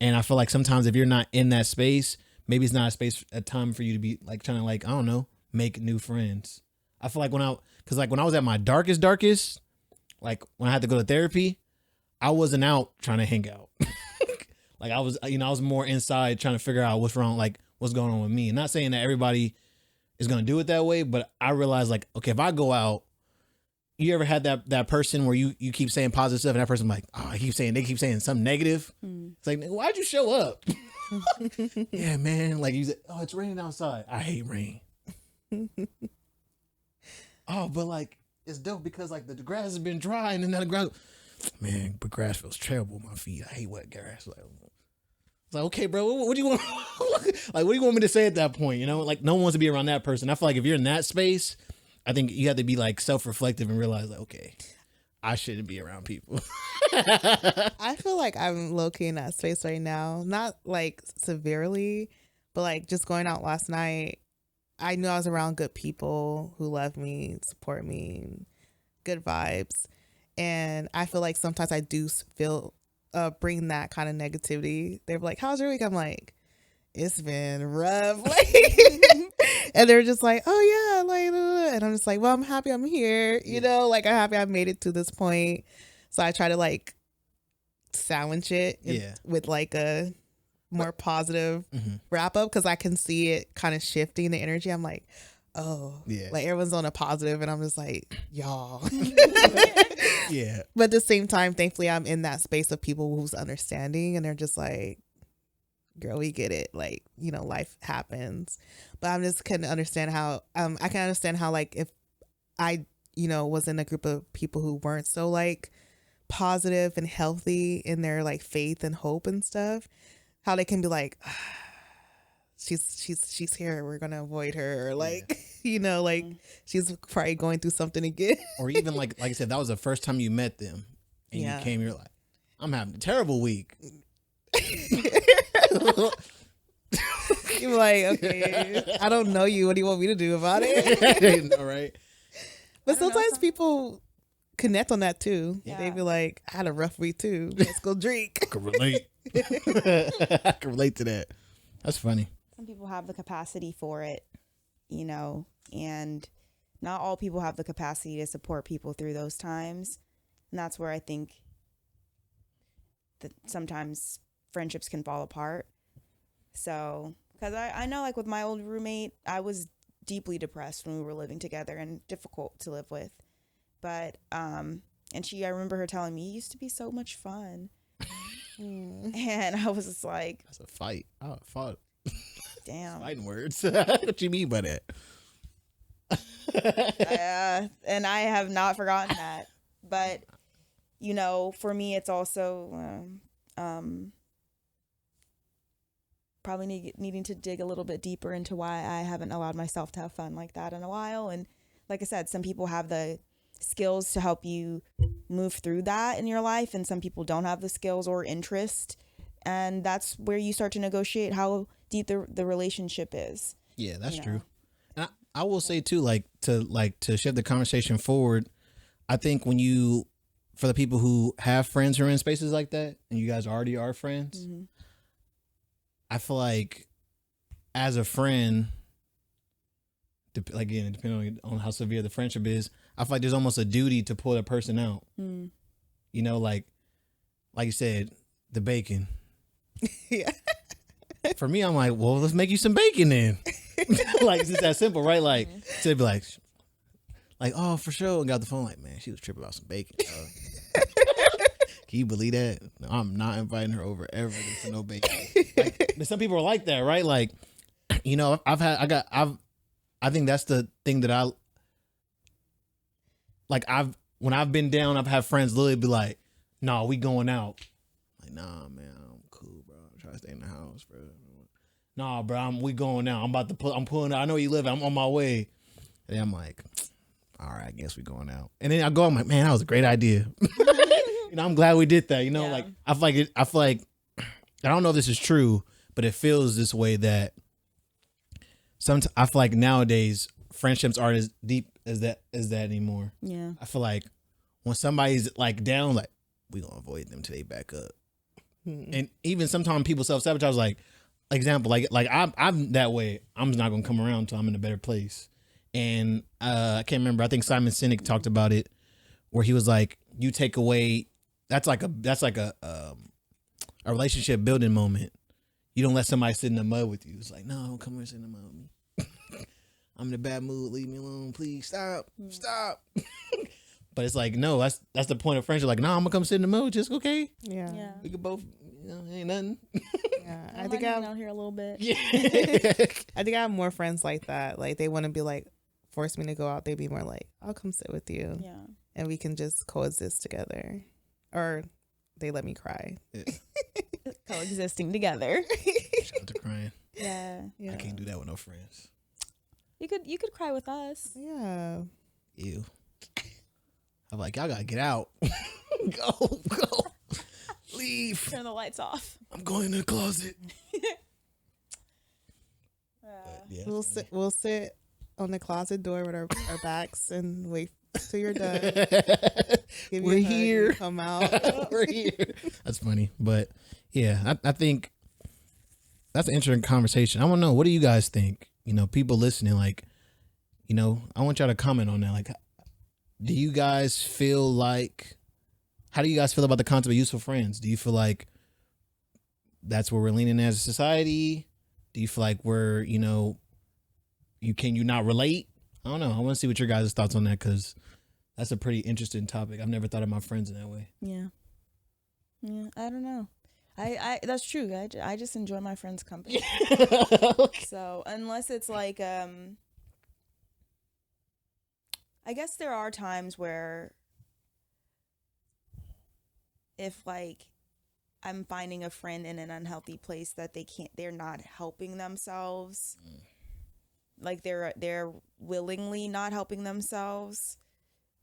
And I feel like sometimes if you're not in that space, maybe it's not a time for you to be like trying to, like, I don't know, make new friends. I feel like when I was at my darkest, like when I had to go to therapy, I wasn't out trying to hang out. Like, I was more inside trying to figure out what's wrong, like what's going on with me. And not saying that everybody is going to do it that way, but I realized, like, okay, if I go out, you ever had that person where you keep saying positive stuff and that person like, oh, they keep saying something negative. It's like, why'd you show up? Yeah, man. Like, you said, oh, it's raining outside. I hate rain. Oh, but like, it's dope because like the grass has been dry and then the ground, man, but grass feels terrible on my feet. I hate wet grass. Like, it's like, okay, bro, what do you want? Like, what do you want me to say at that point? You know, like, no one wants to be around that person. I feel like if you're in that space, I think you have to be like self-reflective and realize, like, okay, I shouldn't be around people. I feel like I'm low-key in that space right now. Not like severely, but like just going out last night, I knew I was around good people who love me, support me, good vibes. And I feel like sometimes I do feel bring that kind of negativity. They're like, how's your week? I'm like, it's been rough. Like, and they're just like, oh yeah, like, and I'm just like, well, I'm happy I'm here. You know, like, I'm happy I made it to this point. So I try to like sandwich it with like a more positive wrap up, because I can see it kind of shifting the energy. I'm like, oh, yeah, like everyone's on a positive, and I'm just like, y'all. Yeah. But at the same time, thankfully, I'm in that space of people who's understanding, and they're just like, girl, we get it. Like, you know, life happens. But I'm just can understand how I can understand how, like, if I, you know, was in a group of people who weren't so like positive and healthy in their like faith and hope and stuff, how they can be like, she's here, we're gonna avoid her, or like you know, like she's probably going through something again. Or even like I said, that was the first time you met them, and you came. You're like, I'm having a terrible week. You're like, okay, I don't know you. What do you want me to do about it? All right. But sometimes people connect on that too. Yeah. They be like, I had a rough week too. Let's go drink. I can relate. I can relate to that. That's funny. Some people have the capacity for it, you know, and not all people have the capacity to support people through those times. And that's where I think that sometimes friendships can fall apart. So, because I know, like with my old roommate, I was deeply depressed when we were living together and difficult to live with. But, and I remember her telling me, it used to be so much fun. And I was just like, That's a fight. I fought. damn. Fighting words. What you mean by that? And I have not forgotten that. But, you know, for me, it's also probably needing to dig a little bit deeper into why I haven't allowed myself to have fun like that in a while. And like I said, some people have the skills to help you move through that in your life, and some people don't have the skills or interest. And that's where you start to negotiate how deep the relationship is. Yeah, that's You know. true. And I will say too, to shift the conversation forward, I think for the people who have friends who are in spaces like that, and you guys already are friends, I feel like as a friend, again, depending on how severe the friendship is, I feel like there's almost a duty to pull that person out. You know, like you said, the bacon. Yeah. For me, I'm like, well, let's make you some bacon then. Like, it's just that simple, right? Like, so they'd be like, oh, for sure. And got the phone, like, man, she was tripping about some bacon. Can you believe that? No, I'm not inviting her over ever for no bacon. Like, but some people are like that, right? Like, you know, I think that's the thing that when I've been down, I've had friends literally be like, nah, we going out. Like, nah, man, I'm cool, bro. I'm trying to stay in the house, bro. Nah, bro, we going out. I'm pulling out. I know where you live. I'm on my way. And I'm like, all right, I guess we going out. And then I'm like, man, that was a great idea. You know, I'm glad we did that. You know, like I feel like I don't know if this is true, but it feels this way that I feel like nowadays friendships aren't as deep as that anymore. Yeah. I feel like when somebody's like down, like we gonna avoid them till they back up. And even sometimes people self-sabotage. Like example, like I'm that way. I'm just not gonna come around until I'm in a better place. And I can't remember. I think Simon Sinek talked about it, where he was like, you take away. That's like a relationship building moment. You don't let somebody sit in the mud with you. It's like, no, don't come here and sit in the mud with me. I'm in a bad mood. Leave me alone, please. Stop. But it's like, no, that's the point of friendship. Like, no, I'm gonna come sit in the mud. Just okay. Yeah. We could both. You know, ain't nothing. Yeah. I think I'm out here a little bit. Yeah. I think I have more friends like that. Like they wouldn't be like force me to go out. They'd be more like, I'll come sit with you. Yeah. And we can just coexist together. Or they let me cry. Coexisting together. Shout out to crying. Yeah. I can't do that with no friends. You could cry with us. Yeah. Ew. I'm like, y'all gotta get out. Go. Leave. Turn the lights off. I'm going to the closet. But, yeah, We'll sit on the closet door with our backs and wait till you're done. Give We're you a hug here. and come out. We're here. That's funny. But yeah, I think that's an interesting conversation. I want to know, what do you guys think? You know, people listening, like, you know, I want y'all to comment on that. Like, do you guys feel like, how do you guys feel about the concept of useful friends? Do you feel like that's where we're leaning as a society? Do you feel like we're, you know, can you not relate? I don't know. I want to see what your guys' thoughts on that, because that's a pretty interesting topic. I've never thought of my friends in that way. Yeah. I don't know. I that's true. I just enjoy my friends' company. So unless it's like I guess there are times where if like I'm finding a friend in an unhealthy place that they're not helping themselves, like they're willingly not helping themselves,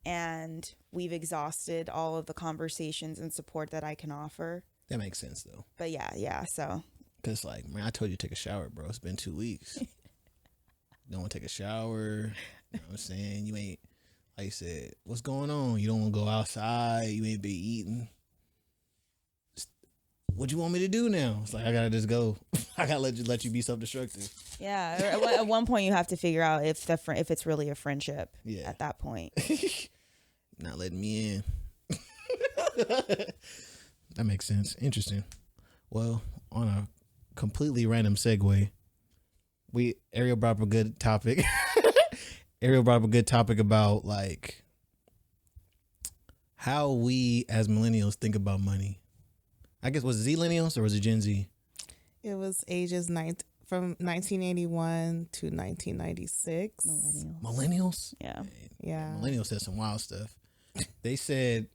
and we've exhausted all of the conversations and support that I can offer. That makes sense though. But yeah, so Cause like, man, I told you to take a shower, bro. It's been 2 weeks. Don't want to take a shower. You know what I'm saying? You ain't, like you said, what's going on? You don't want to go outside. You ain't been eating. What you want me to do now? It's like, I gotta just go. I gotta let you be self-destructive. yeah, at one point you have to figure out if it's really a friendship. Yeah. At that point. Not letting me in. That makes sense. Interesting. Well, on a completely random segue, Ariel brought up a good topic. Ariel brought up a good topic about like how we as millennials think about money. I guess, was it Z-millennials or was it Gen Z? It was ages from 1981 to 1996. Millennials? Yeah. Yeah. Millennials said some wild stuff. They said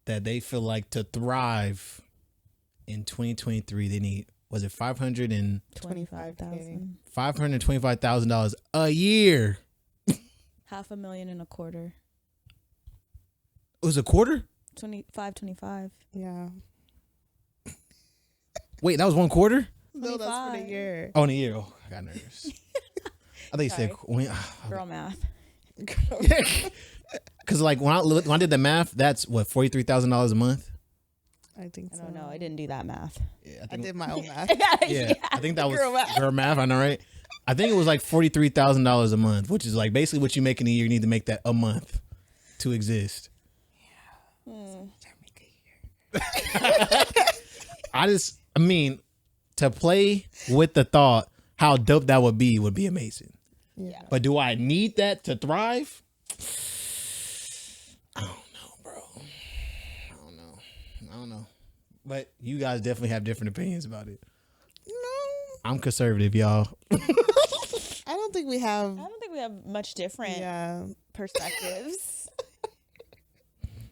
that they feel like to thrive in 2023, they need, was it $25,000. $525,000 a year? $525,000. It was a quarter? 25. Yeah. Wait, that was one quarter? No, that's for the 25. year. Oh, in a year. Oh, I got nervous. I think you said, Girl math. because like when I did the math, that's what, $43,000 a month. I think I so. don't know. I didn't do that math. Yeah, I did my own math. Yeah, I think that was Girl math. I know, right? I think it was like $43,000 a month, which is like basically what you make in a year. You need to make that a month to exist. I mean, to play with the thought how dope that would be amazing. Yeah. But do I need that to thrive? I don't know, bro. I don't know. But you guys definitely have different opinions about it. No. I'm conservative, y'all. I don't think we have. I don't think we have much different Yeah. perspectives.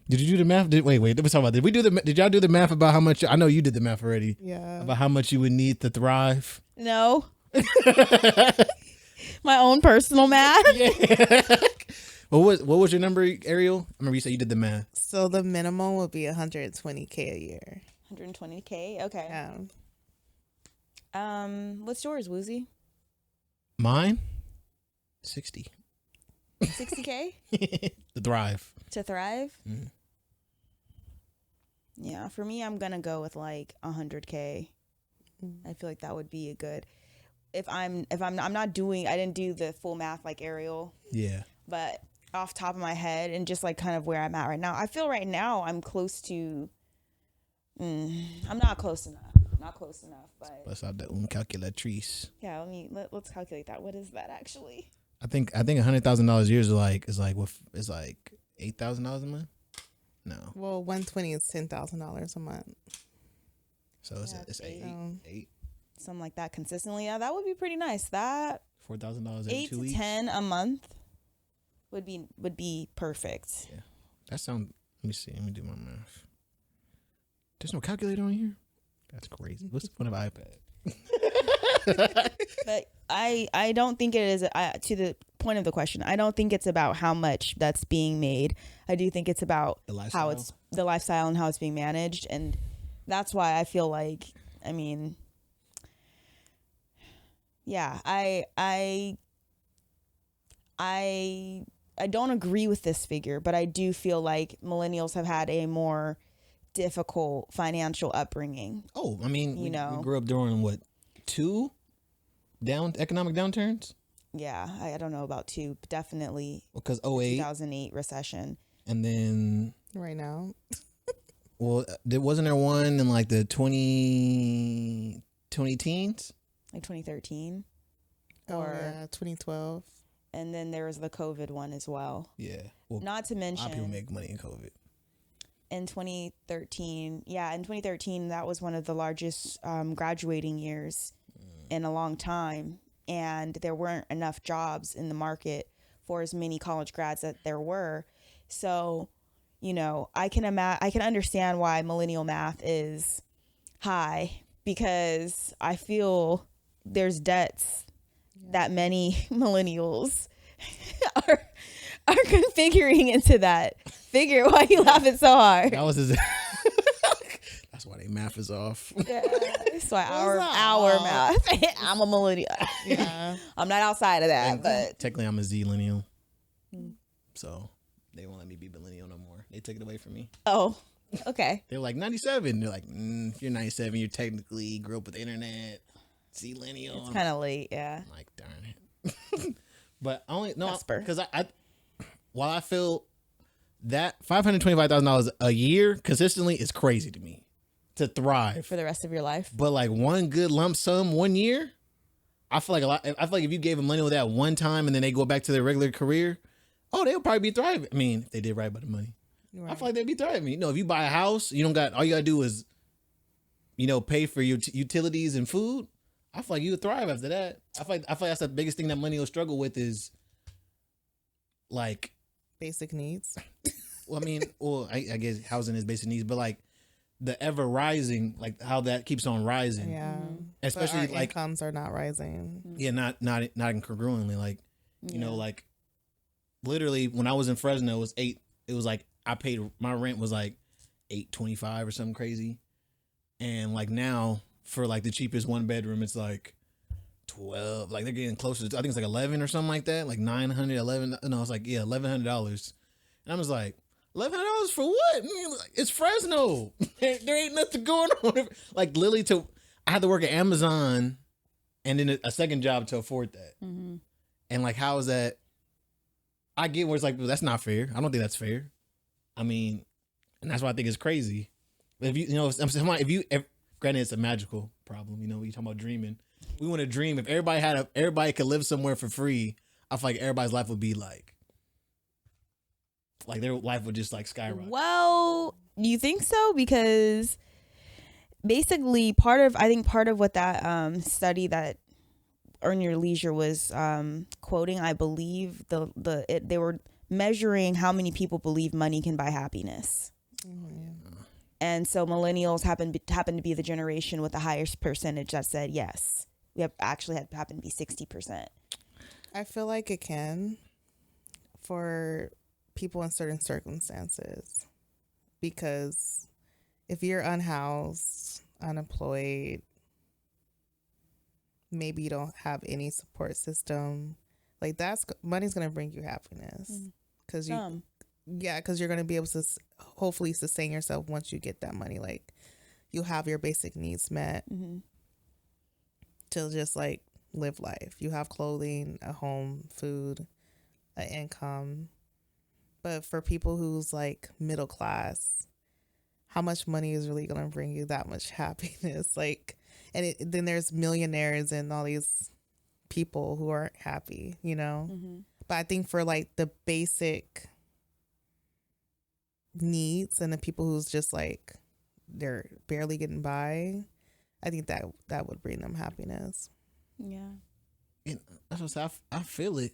Did you do the math? Wait. Let's talk about. Did y'all do the math about how much? I know you did the math already. Yeah. About how much you would need to thrive. No. My own personal math. What was your number, Ariel? I remember you said you did the math. So the minimum would be 120K a year. 120K. Okay. Yeah. What's yours, Wuzi? Mine, 60. 60K To thrive. to thrive. Mhm. Yeah, for me, I'm gonna go with like 100K. I feel like that would be a good. I'm not doing. I didn't do the full math like Ariel, Yeah. but off top of my head and just like kind of where I'm at right now, I feel right now I'm close to. I'm not close enough. Not close enough, but Bust out the calculatrice. yeah. Let's calculate that. What is that actually? I think $100,000 a year is like $8,000 a month. No, Well, 120 is $10,000 a month. so it's eight. eight Something like that consistently. Yeah, that would be pretty nice. That $4,000 every 8 2 to weeks. 10 a month would be perfect. That sound. Let me see. Let me do my math. There's no calculator on here. That's crazy. What's the point of iPad? But I don't think it is to the point of the question. I don't think it's about how much that's being made. I do think it's about The lifestyle? how it's the lifestyle and how it's being managed, and that's why I feel like yeah, I don't agree with this figure, but I do feel like millennials have had a more difficult financial upbringing. Oh, I mean, You we know. grew up during what, 2 economic downturns? Yeah, I don't know about 2, but definitely Because 08 2008 recession. and then Right now. well, wasn't there one in like the 20 teens? Like 2013, Or 2012. and then there was the COVID one as well. Yeah. Well, Not to a lot of people mention make money in COVID. in 2013, that was one of the largest graduating years in a long time, and there weren't enough jobs in the market for as many college grads that there were. So, I can understand why millennial math is high, because I feel there's debts that many millennials are configuring into that figure. Why are you laughing so hard? That was his. That's why they math is off. Yeah, that's why our off? math. I'm a millennial. Yeah. I'm not outside of that, but Technically, I'm a Z-millennial. So they won't let me be millennial no more. They took it away from me. oh, okay. They're like 97. They're like, if you're 97, you're technically grew up with the internet. Z-millennial. It's kind of late, yeah. I'm like, darn it. But I only no Vesper. because I while I feel that $525,000 a year consistently is crazy to me to thrive. For the rest of your life. But like one good lump sum 1 year, I feel like I feel like if you gave them money with that one time and then they go back to their regular career, oh, they'll probably be thriving. I mean, if they did right by the money, Right. I feel like they'd be thriving. You know, if you buy a house, you don't got all you gotta do is, pay for your utilities and food. I feel like you would thrive after that. I feel like that's the biggest thing that millennials struggle with is like, Basic needs. well, I mean, I guess housing is basic needs, but like the ever rising, like how that keeps on rising. Yeah. Especially But our like incomes are not rising. yeah, not incongruently. Like, like literally when I was in Fresno, it was like I paid my rent was like $8.25 or something crazy. And like now for like the cheapest one bedroom, it's like 12. Like they're getting closer to, I think it's like 11 or something like that. Like 900, 11. No, it's like, yeah, $1,100. And I was like, $1,100 for what? I mean, like, it's Fresno. There ain't nothing going on. Like literally I had to work at Amazon and then a second job to afford that. Mm-hmm. And like, how is that? I get where it's like, well, that's not fair. I don't think that's fair. I mean, and that's why I think it's crazy. But if granted, it's a magical problem. You know, when you talking about dreaming, we want to dream. If everybody could live somewhere for free, I feel like everybody's life would be like their life would just like skyrocket. Well, you think so? Because basically part of what that study that Earn Your Leisure was quoting, I believe they were measuring how many people believe money can buy happiness. And so millennials happen to be the generation with the highest percentage that said yes. We have actually happened to be 60%. I feel like it can for people in certain circumstances, because if you're unhoused, unemployed, maybe you don't have any support system, like money's going to bring you happiness because you're going to be able to hopefully sustain yourself once you get that money. Like you'll have your basic needs met to just like live life. You have clothing, a home, food, an income. But for people who's like middle class, how much money is really going to bring you that much happiness? Like, and then there's millionaires and all these people who aren't happy, you know? But I think for like the basic needs and the people who's just like they're barely getting by, I think that would bring them happiness. Yeah. And that's what I feel it.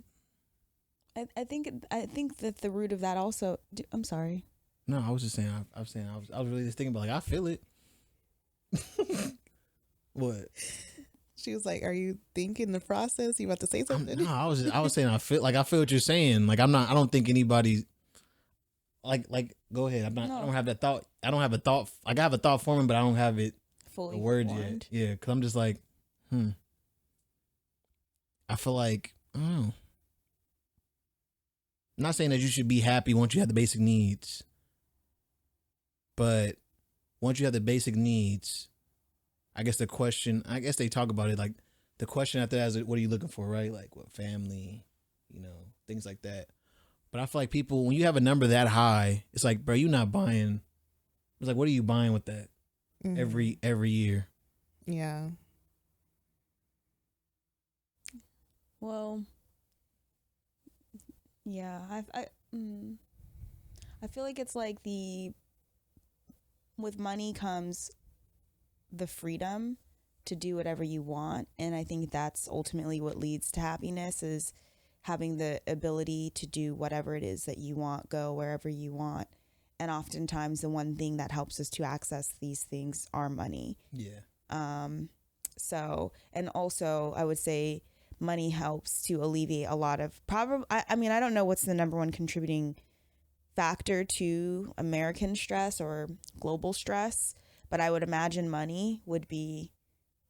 I think that the root of that also. I'm sorry. No, I was just saying. I was really just thinking about like I feel it. What? She was like, "Are you thinking the process? You about to say something?" No, I was saying I feel what you're saying. Like I don't think anybody. Like go ahead. I don't have that thought. I don't have a thought. Like I have a thought forming, but I don't have it Fully the words formed. yet. Yeah, because I'm just like, I feel like I don't know. I'm not saying that you should be happy once you have the basic needs, but once you have the basic needs, I guess they talk about it like the question after that is, what are you looking for, right? Like what family, things like that. But I feel like people, when you have a number that high, it's like, bro, you're not buying. It's like, what are you buying with that every year? Yeah. Well, yeah, I feel like it's like with money comes the freedom to do whatever you want, and I think that's ultimately what leads to happiness, is having the ability to do whatever it is that you want, go wherever you want. And oftentimes the one thing that helps us to access these things are money. Yeah. So, and also I would say money helps to alleviate a lot of probably. I mean, I don't know what's the number one contributing factor to American stress or global stress, but I would imagine money would be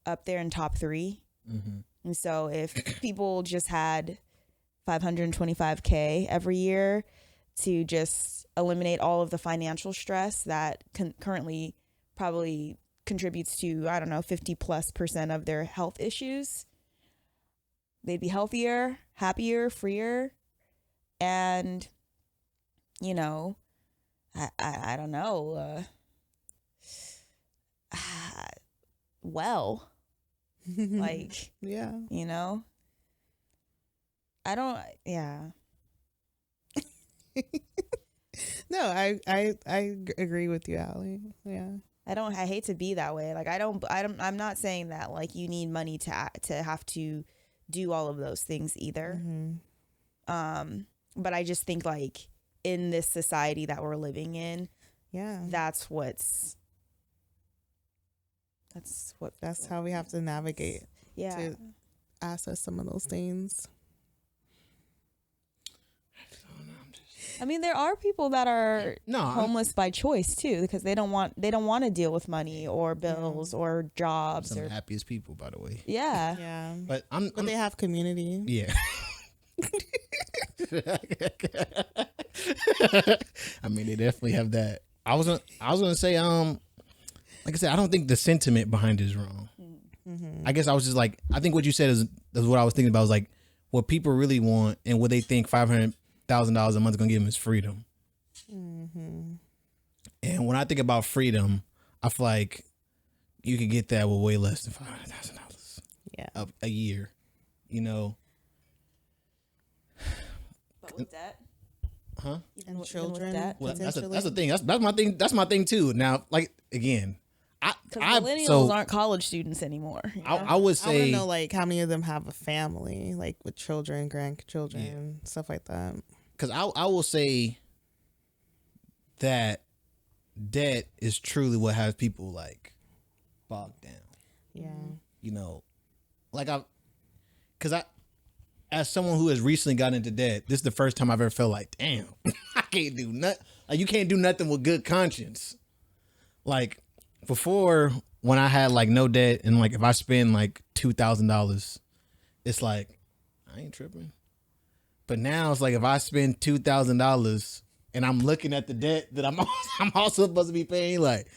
up there in top 3. And so if people just had $525K every year to just eliminate all of the financial stress that currently probably contributes to, I don't know, 50+% of their health issues, they'd be healthier, happier, freer, and, you know, I don't know, well, like, Yeah. you know, I don't, yeah. No, I agree with you, Allie. Yeah. I hate to be that way. Like, I'm not saying that like you need money to have to do all of those things either. But I just think like in this society that we're living in, Yeah. that's how we have to navigate yeah. to access some of those things. I mean, there are people that are No, homeless by choice too, because they don't want to deal with money or bills or jobs some of or the happiest people, by the way. yeah. Yeah. But But they have community. yeah. I mean, they definitely have that. I was gonna say, like I said, I don't think the sentiment behind it is wrong. I guess I was just like, I think what you said is what I was thinking about. Was like what people really want and what they think $500,000 a month is gonna give them is freedom. And when I think about freedom, I feel like you could get that with way less than $500,000 Yeah. a year. You know, But with debt, huh? And children. Well, that's the potentially. thing. That's my thing. That's my thing too. Now, like again, because millennials aren't college students anymore. You know? I would I want say to know like how many of them have a family, like with children, grandchildren, stuff like that. because I will say that debt is truly what has people like bogged down. Yeah. You know, like as someone who has recently gotten into debt, this is the first time I've ever felt like, damn, I can't do nothing. Like you can't do nothing with good conscience. Like before, when I had like no debt and like if I spend like $2,000, it's like I ain't tripping. But now it's like if I spend $2,000 and I'm looking at the debt that I'm also supposed to be paying, like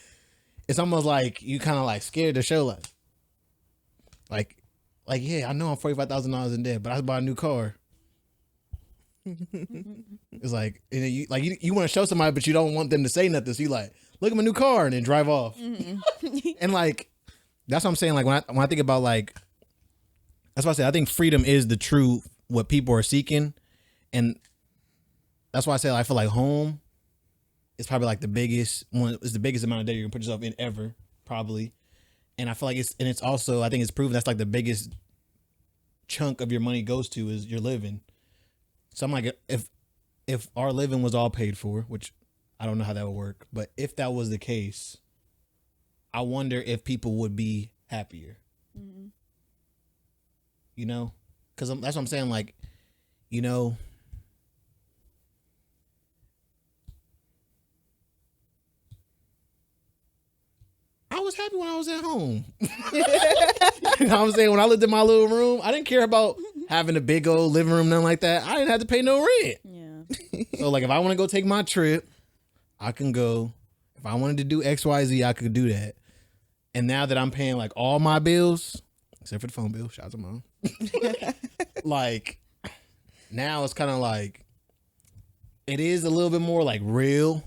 it's almost like you kind of like scared to show like yeah, I know I'm $45,000 in debt, but I bought a new car. It's like you want to show somebody, but you don't want them to say nothing. So you like look at my new car and then drive off. And like that's what I'm saying. Like when I think about like that's why I say I think freedom is the true what people are seeking, and that's why I say I feel like home is probably like the biggest one. It's the biggest amount of debt you're gonna put yourself in ever, probably. And I feel like it's also I think it's proven that's like the biggest chunk of your money goes to is your living. So I'm like if our living was all paid for, which I don't know how that would work, but if that was the case, I wonder if people would be happier. You know, because that's what I'm saying. Like, you know, I was happy when I was at home. You know what I'm saying? When I lived in my little room, I didn't care about having a big old living room, nothing like that. I didn't have to pay no rent. Yeah. So like if I want to go take my trip, I can go. If I wanted to do XYZ, I could do that. And now that I'm paying like all my bills, except for the phone bill, shout out to mom. Like now it's kind of like it is a little bit more like real,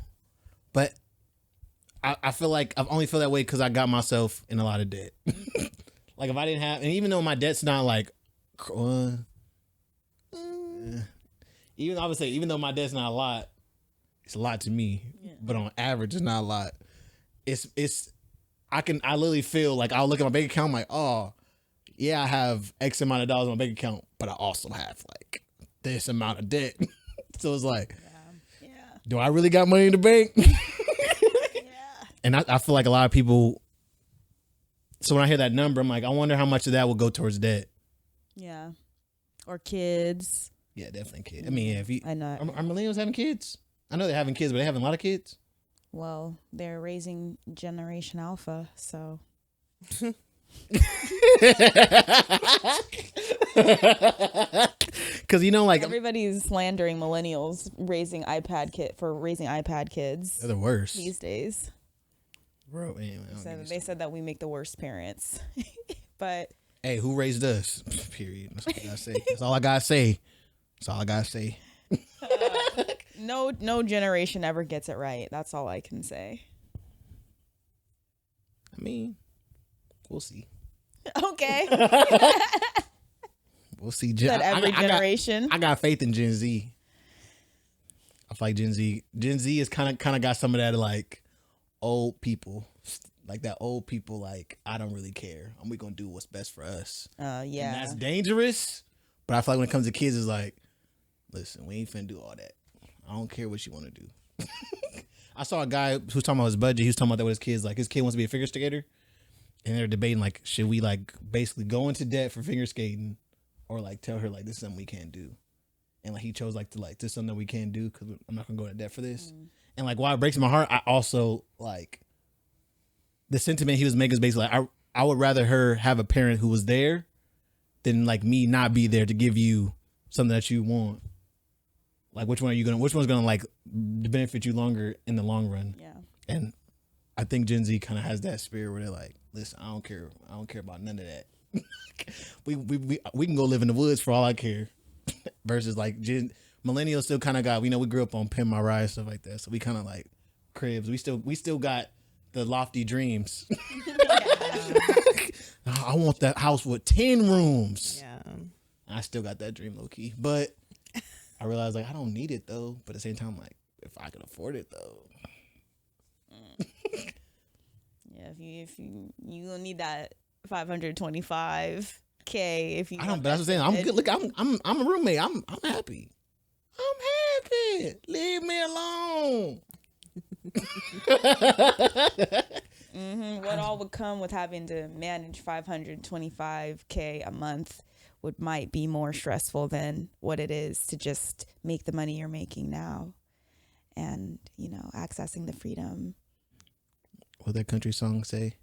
but I feel like I've only felt that way because I got myself in a lot of debt. Like if I didn't have, and even though my debt's not like, even I would say even though my debt's not a lot, it's a lot to me. Yeah. But on average, it's not a lot. It's I literally feel like I'll look at my bank account, I'm like, oh, yeah, I have X amount of dollars on my bank account, but I also have like this amount of debt. So it's like, Yeah. do I really got money in the bank? And I feel like a lot of people, so when I hear that number, I'm like, I wonder how much of that will go towards debt. Yeah. Or kids. Yeah, definitely kids. I mean, yeah, if you I know. are millennials having kids? I know they're having kids, but they having a lot of kids. Well, they're raising Generation Alpha, so. Because like everybody's slandering millennials raising iPad kids. they're the worst these days. Bro, anyway, They said that we make the worst parents. But hey, who raised us? Period. That's all I gotta say. That's all I gotta say. That's all I gotta say. no generation ever gets it right. That's all I can say. I mean, we'll see. Okay. We'll see. That every generation. I got faith in Gen Z. I feel like Gen Z is kind of got some of that like old people, like that old people. Like I don't really care. We gonna do what's best for us. Yeah. And that's dangerous. But I feel like when it comes to kids, it's like, listen, we ain't finna do all that. I don't care what you want to do. I saw a guy who was talking about his budget. He was talking about that with his kids. Like his kid wants to be a figure skater, and they're debating like, should we like basically go into debt for figure skating, or like tell her like this is something we can't do, and like he chose like this is something that we can't do because I'm not gonna go into debt for this. And like while it breaks my heart, I also like the sentiment he was making is basically like I would rather her have a parent who was there than like me not be there to give you something that you want. Like which one's gonna like benefit you longer in the long run? Yeah. And I think Gen Z kind of has that spirit where they're like, listen, I don't care about none of that. we can go live in the woods for all I care. Versus like millennials still kind of got, we grew up on Pin My Ride and stuff like that, so we kind of like cribs. We still got the lofty dreams. I want that house with 10 rooms. Yeah, I still got that dream low key, but I realized like I don't need it though. But at the same time, like if I can afford it though. Yeah, if you gonna need that $525K if you. I don't. But that's what I'm saying. I'm good. Look, I'm a roommate. I'm happy. I'm happy. Leave me alone. What all would come with having to manage $525K a month might be more stressful than what it is to just make the money you're making now, and accessing the freedom. What that country song say?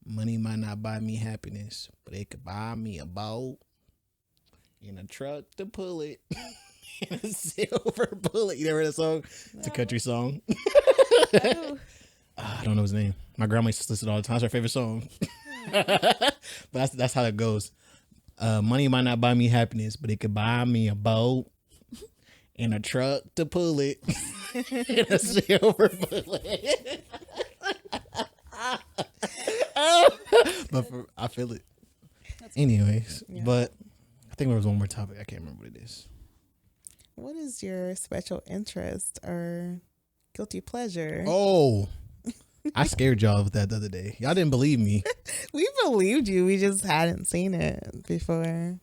Money might not buy me happiness, but it could buy me a boat and a truck to pull it and a silver bullet. You never heard that song? It's a country song. I don't know his name. My grandma used to listen all the time. It's her favorite song. But that's how it goes. Money might not buy me happiness, but it could buy me a boat and a truck to pull it and a silver bullet. But I feel it. Anyways, yeah. But I think there was one more topic. I can't remember what it is. What is your special interest or guilty pleasure? Oh, I scared y'all with that the other day. Y'all didn't believe me. We believed you. We just hadn't seen it before. Man,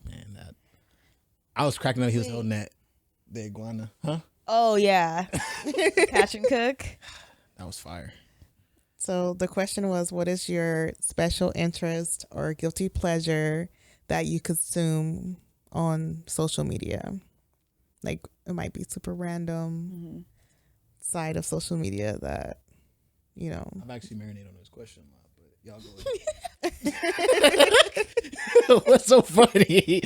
I was cracking up. He was holding the iguana. Huh? Oh, yeah. Catch and cook. That was fire. So the question was, what is your special interest or guilty pleasure that you consume on social media? Like, it might be super random side of social media that, I've actually marinated on this question a lot, but y'all go ahead. What's so funny?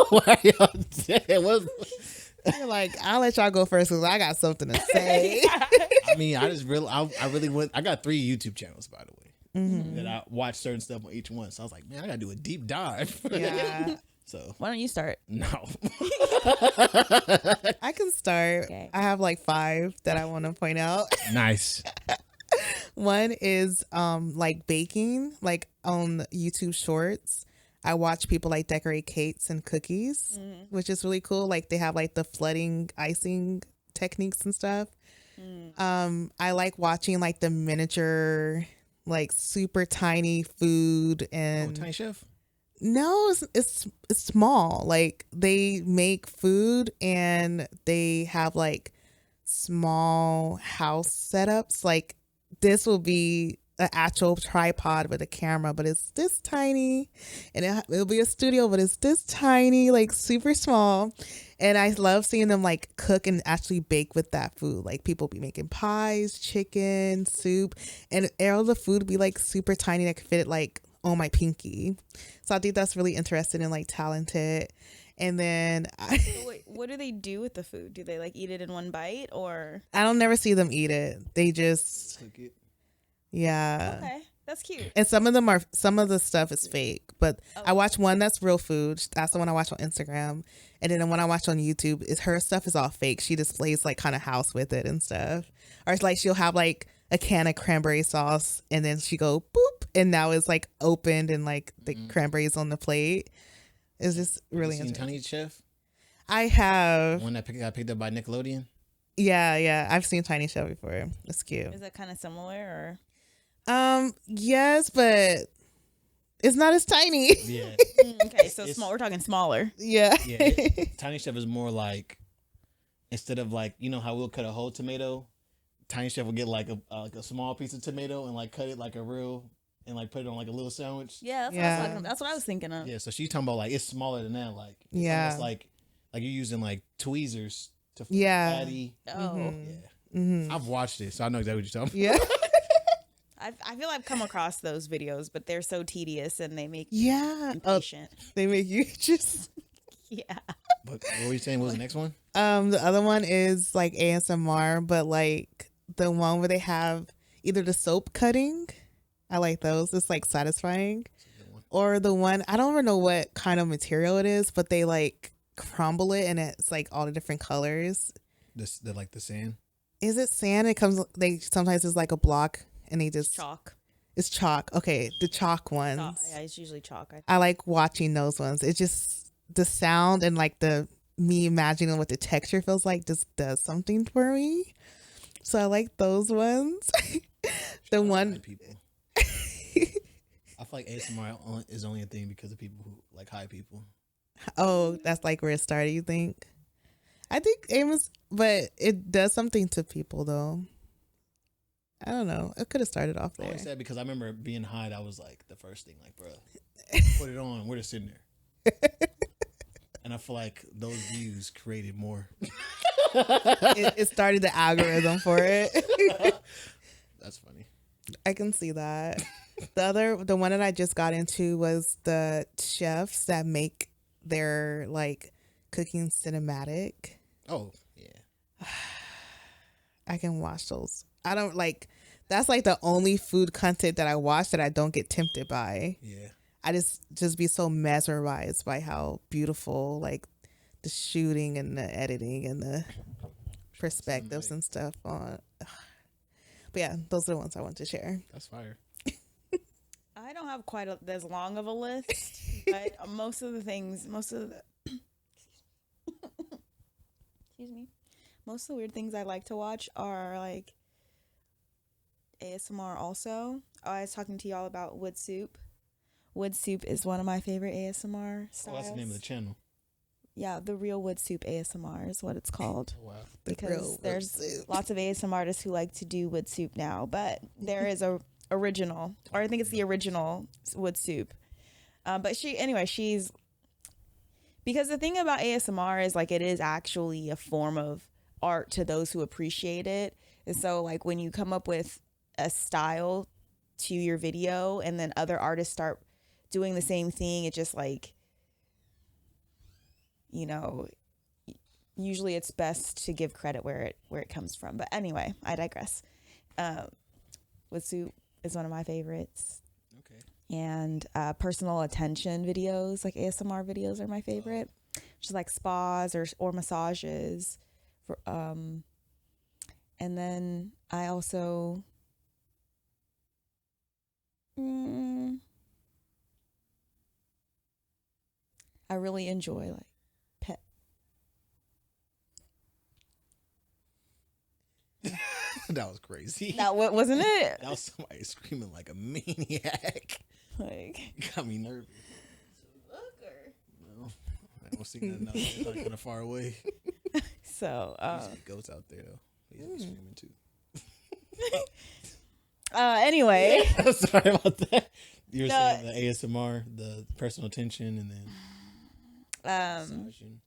Why y'all saying? You're like, I'll let y'all go first because I got something to say. I mean, I really went. I got 3 YouTube channels, by the way, that I watch certain stuff on each one. So I was like, man, I gotta do a deep dive. Yeah. So why don't you start? No. I can start. Okay. I have like 5 that I want to point out. Nice. One is like baking, like on YouTube Shorts. I watch people like decorate cakes and cookies, which is really cool. Like they have like the flooding icing techniques and stuff. I like watching like the miniature, like super tiny food and Tiny Chef. No, it's small. Like they make food and they have like small house setups. Like this will be an actual tripod with a camera, but it's this tiny, and it'll be a studio, but it's this tiny, like super small. And I love seeing them like cook and actually bake with that food. Like people be making pies, chicken, soup, and all the food be like super tiny that could fit like on my pinky. So I think that's really interesting and like talented. And then So wait, what do they do with the food? Do they like eat it in one bite or? I don't never see them eat it. They just Cook it. yeah. Okay, that's cute. And some of the stuff is fake, but I watch one that's real food. That's the one I watch on Instagram. And then the one I watch on YouTube is her stuff is all fake. She displays like kind of house with it and stuff. Or it's like she'll have like a can of cranberry sauce and then she go boop and now it's like opened and like the cranberries on the plate. It's just really You seen interesting. Tiny Chef? I have. One that got picked up by Nickelodeon. Yeah. I've seen Tiny Chef before. It's cute. Is that kind of similar or? Yes, but it's not as tiny. Yeah. Okay, so It's- small. We're talking smaller. Yeah. Yeah. Tiny Chef is more like, instead of like, you know how we'll cut a whole tomato, Tiny Chef will get like a small piece of tomato and like cut it like a real and like put it on like a little sandwich. Yeah, Yeah. that's what I was thinking of. Yeah. So she's talking about like it's smaller than that. Like it's Yeah. almost like you're using like tweezers to Yeah. patty. Oh, Yeah. Mm-hmm. I've watched it, so I know exactly what you're talking about. Yeah. I feel I've come across those videos, but they're so tedious and they make Yeah. you Oh, impatient. they make you just. Yeah. But what were you saying? What was the next one? The other one is like ASMR, but like the one where they have either the soap cutting. I like those. It's like satisfying. Or the one, I don't even know what kind of material it is, but they like crumble it and it's like all the different colors. The like the sand. Is it sand? It comes, they sometimes it's like a block and they just, Chalk. it's chalk. Okay. The chalk ones. Yeah, it's usually chalk. I like watching those ones. It just, the sound and like me imagining what the texture feels like just does something for me. So I like those ones. The one. High people. I feel like ASMR is only a thing because of people who like high people. Oh, that's like where it started, you think? I think Amos, but it does something to people though. I don't know. It could have started off I there. always said because I remember being high, that was like the first thing, like, bro, put it on. We're just sitting there. And I feel like those views created more. It started the algorithm for it. That's funny. I can see that. The one that I just got into was the chefs that make their like cooking cinematic. Oh, yeah. I can watch those. I don't like, that's like the only food content that I watch that I don't get tempted by. Yeah. I just be so mesmerized by how beautiful like the shooting and the editing and the perspectives and stuff on. But yeah, those are the ones I want to share. That's fire. I don't have quite as long of a list, but most of the excuse me, most of the weird things I like to watch are like ASMR. Also, I was talking to y'all about wood soup. Wood soup is one of my favorite ASMR styles. Oh, that's the name of the channel. Yeah, the real wood soup ASMR is what it's called. Oh, wow. Because there's lots of ASMR artists who like to do wood soup now, but there is a original, or I think it's the original wood soup. But she's, because the thing about ASMR is like it is actually a form of art to those who appreciate it. And so like when you come up with a style to your video and then other artists start doing the same thing, it just like, you know, usually it's best to give credit where it comes from. But anyway, I digress. Wood soup is one of my favorites. Okay. And personal attention videos, like ASMR videos, are my favorite. Just like spas or massages. And then I also I really enjoy like pet. That was crazy. Now, what wasn't it? That was somebody screaming like a maniac. Like, Got me nervous. No, I don't see nothing out there. It's like kind of far away. so There's goats out there though. He's screaming too. Anyway. Sorry about that. You were No. saying the ASMR, the personal attention, and then massaging.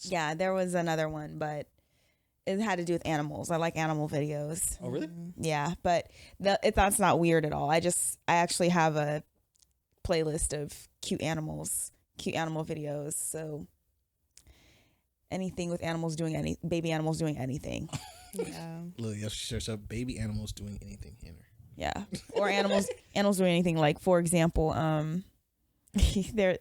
Yeah, there was another one, but it had to do with animals. I like animal videos. Oh, really? Yeah, but that's not weird at all. I actually have a playlist of cute animal videos. So anything with animals doing baby animals doing anything. Yeah. Look, you search up baby animals doing anything. Enter. Yeah, or animals doing anything. Like, for example, there's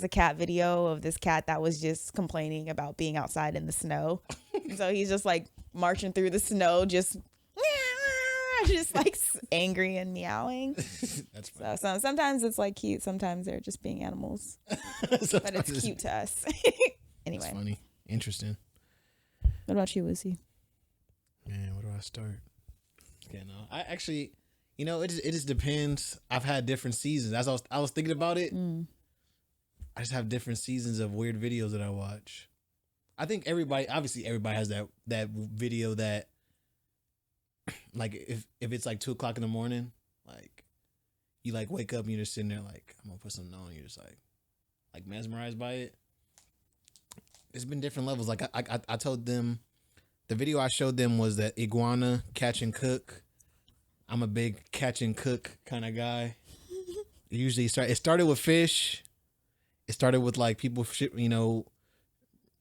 a cat video of this cat that was just complaining about being outside in the snow. So he's just like marching through the snow, just like angry and meowing. That's funny. So sometimes it's like cute, sometimes they're just being animals, but it's cute to us. Anyway, That's funny, interesting. What about you, Wuzi? Man, where do I start? Yeah, no, I actually, it just depends. I've had different seasons. As I was thinking about it, I just have different seasons of weird videos that I watch. I think everybody has that video that, like, if it's like 2:00 in the morning, like, you like wake up and you're just sitting there like, I'm gonna put something on. You're just like mesmerized by it. It's been different levels. Like I told them, the video I showed them was that iguana catch and cook. I'm a big catch and cook kind of guy. It started with fish. It started with like people,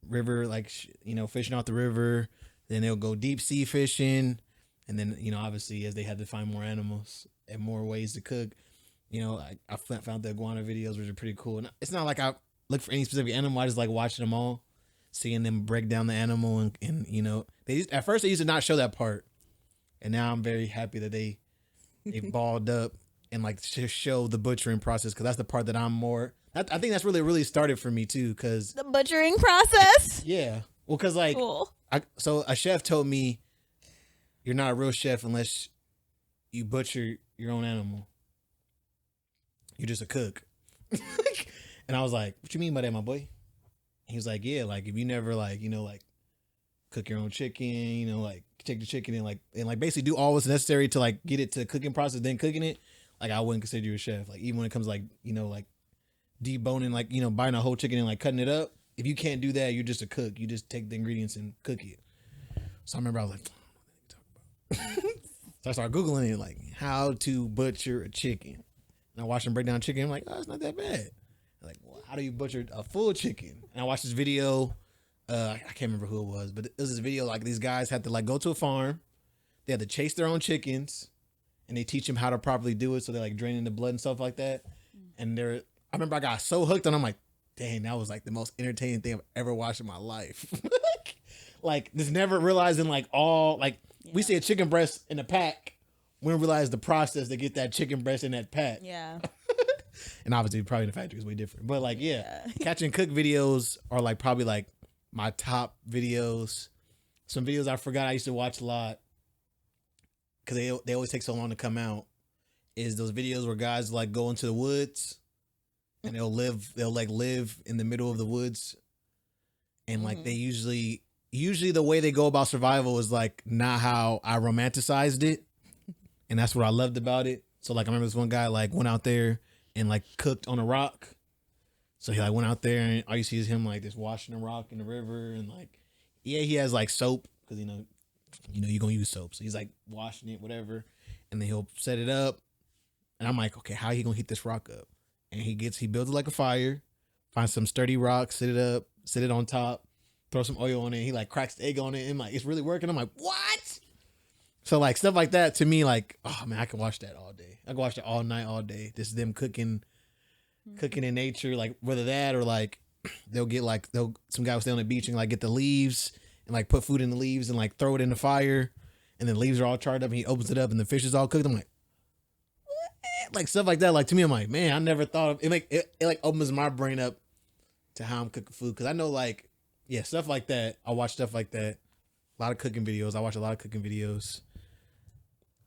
river, like, fishing off the river. Then they'll go deep sea fishing. And then, obviously as they had to find more animals and more ways to cook, I found the iguana videos, which are pretty cool. And it's not like I look for any specific animal. I just like watching them all, seeing them break down the animal. And at first they used to not show that part. And now I'm very happy that they balled up and like to show the butchering process. Cause that's the part that I'm more, I think that's really started for me too. Cause The butchering process. yeah. Well, cause like, Cool. so a chef told me, you're not a real chef unless you butcher your own animal. You're just a cook. And I was like, what you mean by that, my boy? He was like, yeah, like if you never like, cook your own chicken, like take the chicken and basically do all what's necessary to like get it to cooking process, then cooking it, like I wouldn't consider you a chef. Like even when it comes to like, like deboning, like, buying a whole chicken and like cutting it up. If you can't do that, you're just a cook. You just take the ingredients and cook it. So I remember I was like, so I started Googling it, like how to butcher a chicken. And I watched them break down chicken. I'm like, oh, it's not that bad. I'm like, well, how do you butcher a full chicken? And I watched this video. I can't remember who it was, but it was this video like these guys had to like go to a farm. They had to chase their own chickens, and they teach them how to properly do it. So they're like draining the blood and stuff like that. And I remember I got so hooked, and I'm like, dang, that was like the most entertaining thing I've ever watched in my life. Like just never realizing like all like we see a chicken breast in a pack. We don't realize the process to get that chicken breast in that pack. Yeah. And obviously probably in the factory is way different. But like, yeah. Catch and cook videos are like probably like my top videos. Some videos I forgot I used to watch a lot because they always take so long to come out. Is those videos where guys like go into the woods and they'll live in the middle of the woods. And like they usually the way they go about survival is like not how I romanticized it. And that's what I loved about it. So like I remember this one guy like went out there and like cooked on a rock. So he like went out there and all you see is him like just washing the rock in the river and like, yeah, he has like soap because you're gonna use soap. So he's like washing it, whatever. And then he'll set it up. And I'm like, okay, how are he gonna heat this rock up? And he builds it like a fire, finds some sturdy rock, sit it on top, throw some oil on it. He like cracks the egg on it and like it's really working. I'm like, what? So like stuff like that to me, like, oh man, I can watch that all day. I can watch it all night, all day. Just them cooking in nature, like whether that or like some guy will stay on the beach and like get the leaves and like put food in the leaves and like throw it in the fire, and then the leaves are all charred up and he opens it up and the fish is all cooked. I'm like, what? Like stuff like that. Like to me, I'm like, man, I never thought of it. It like opens my brain up to how I'm cooking food because I know like stuff like that. I watch stuff like that. A lot of cooking videos. I watch a lot of cooking videos.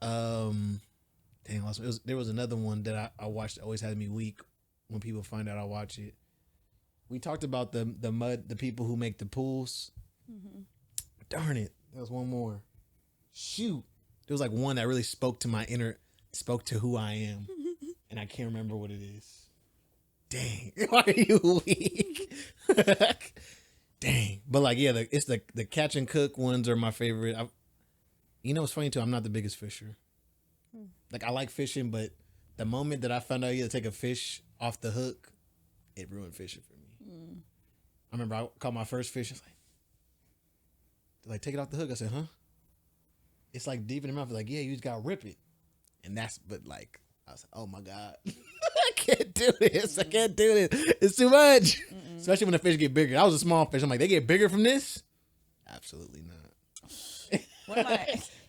There was another one that I watched that always had me weak when people find out I watch it. We talked about the people who make the pools. Mm-hmm. Darn it. There was one more. Shoot. there was like one that really spoke to who I am, and I can't remember what it is. Dang, why are you weak? Dang, but like, yeah, it's the catch and cook ones are my favorite. You know, it's funny too. I'm not the biggest fisher. Like, I like fishing, but the moment that I found out you had to take a fish off the hook, it ruined fishing for me. I remember I caught my first fish. It's like, they're like, take it off the hook. I said, huh? It's like deep in the mouth. Like, yeah, you just gotta rip it. And but like, I was like, oh my God. I can't do this. I can't do this. It's too much. Especially when the fish get bigger. I was a small fish. I'm like, they get bigger from this? Absolutely not.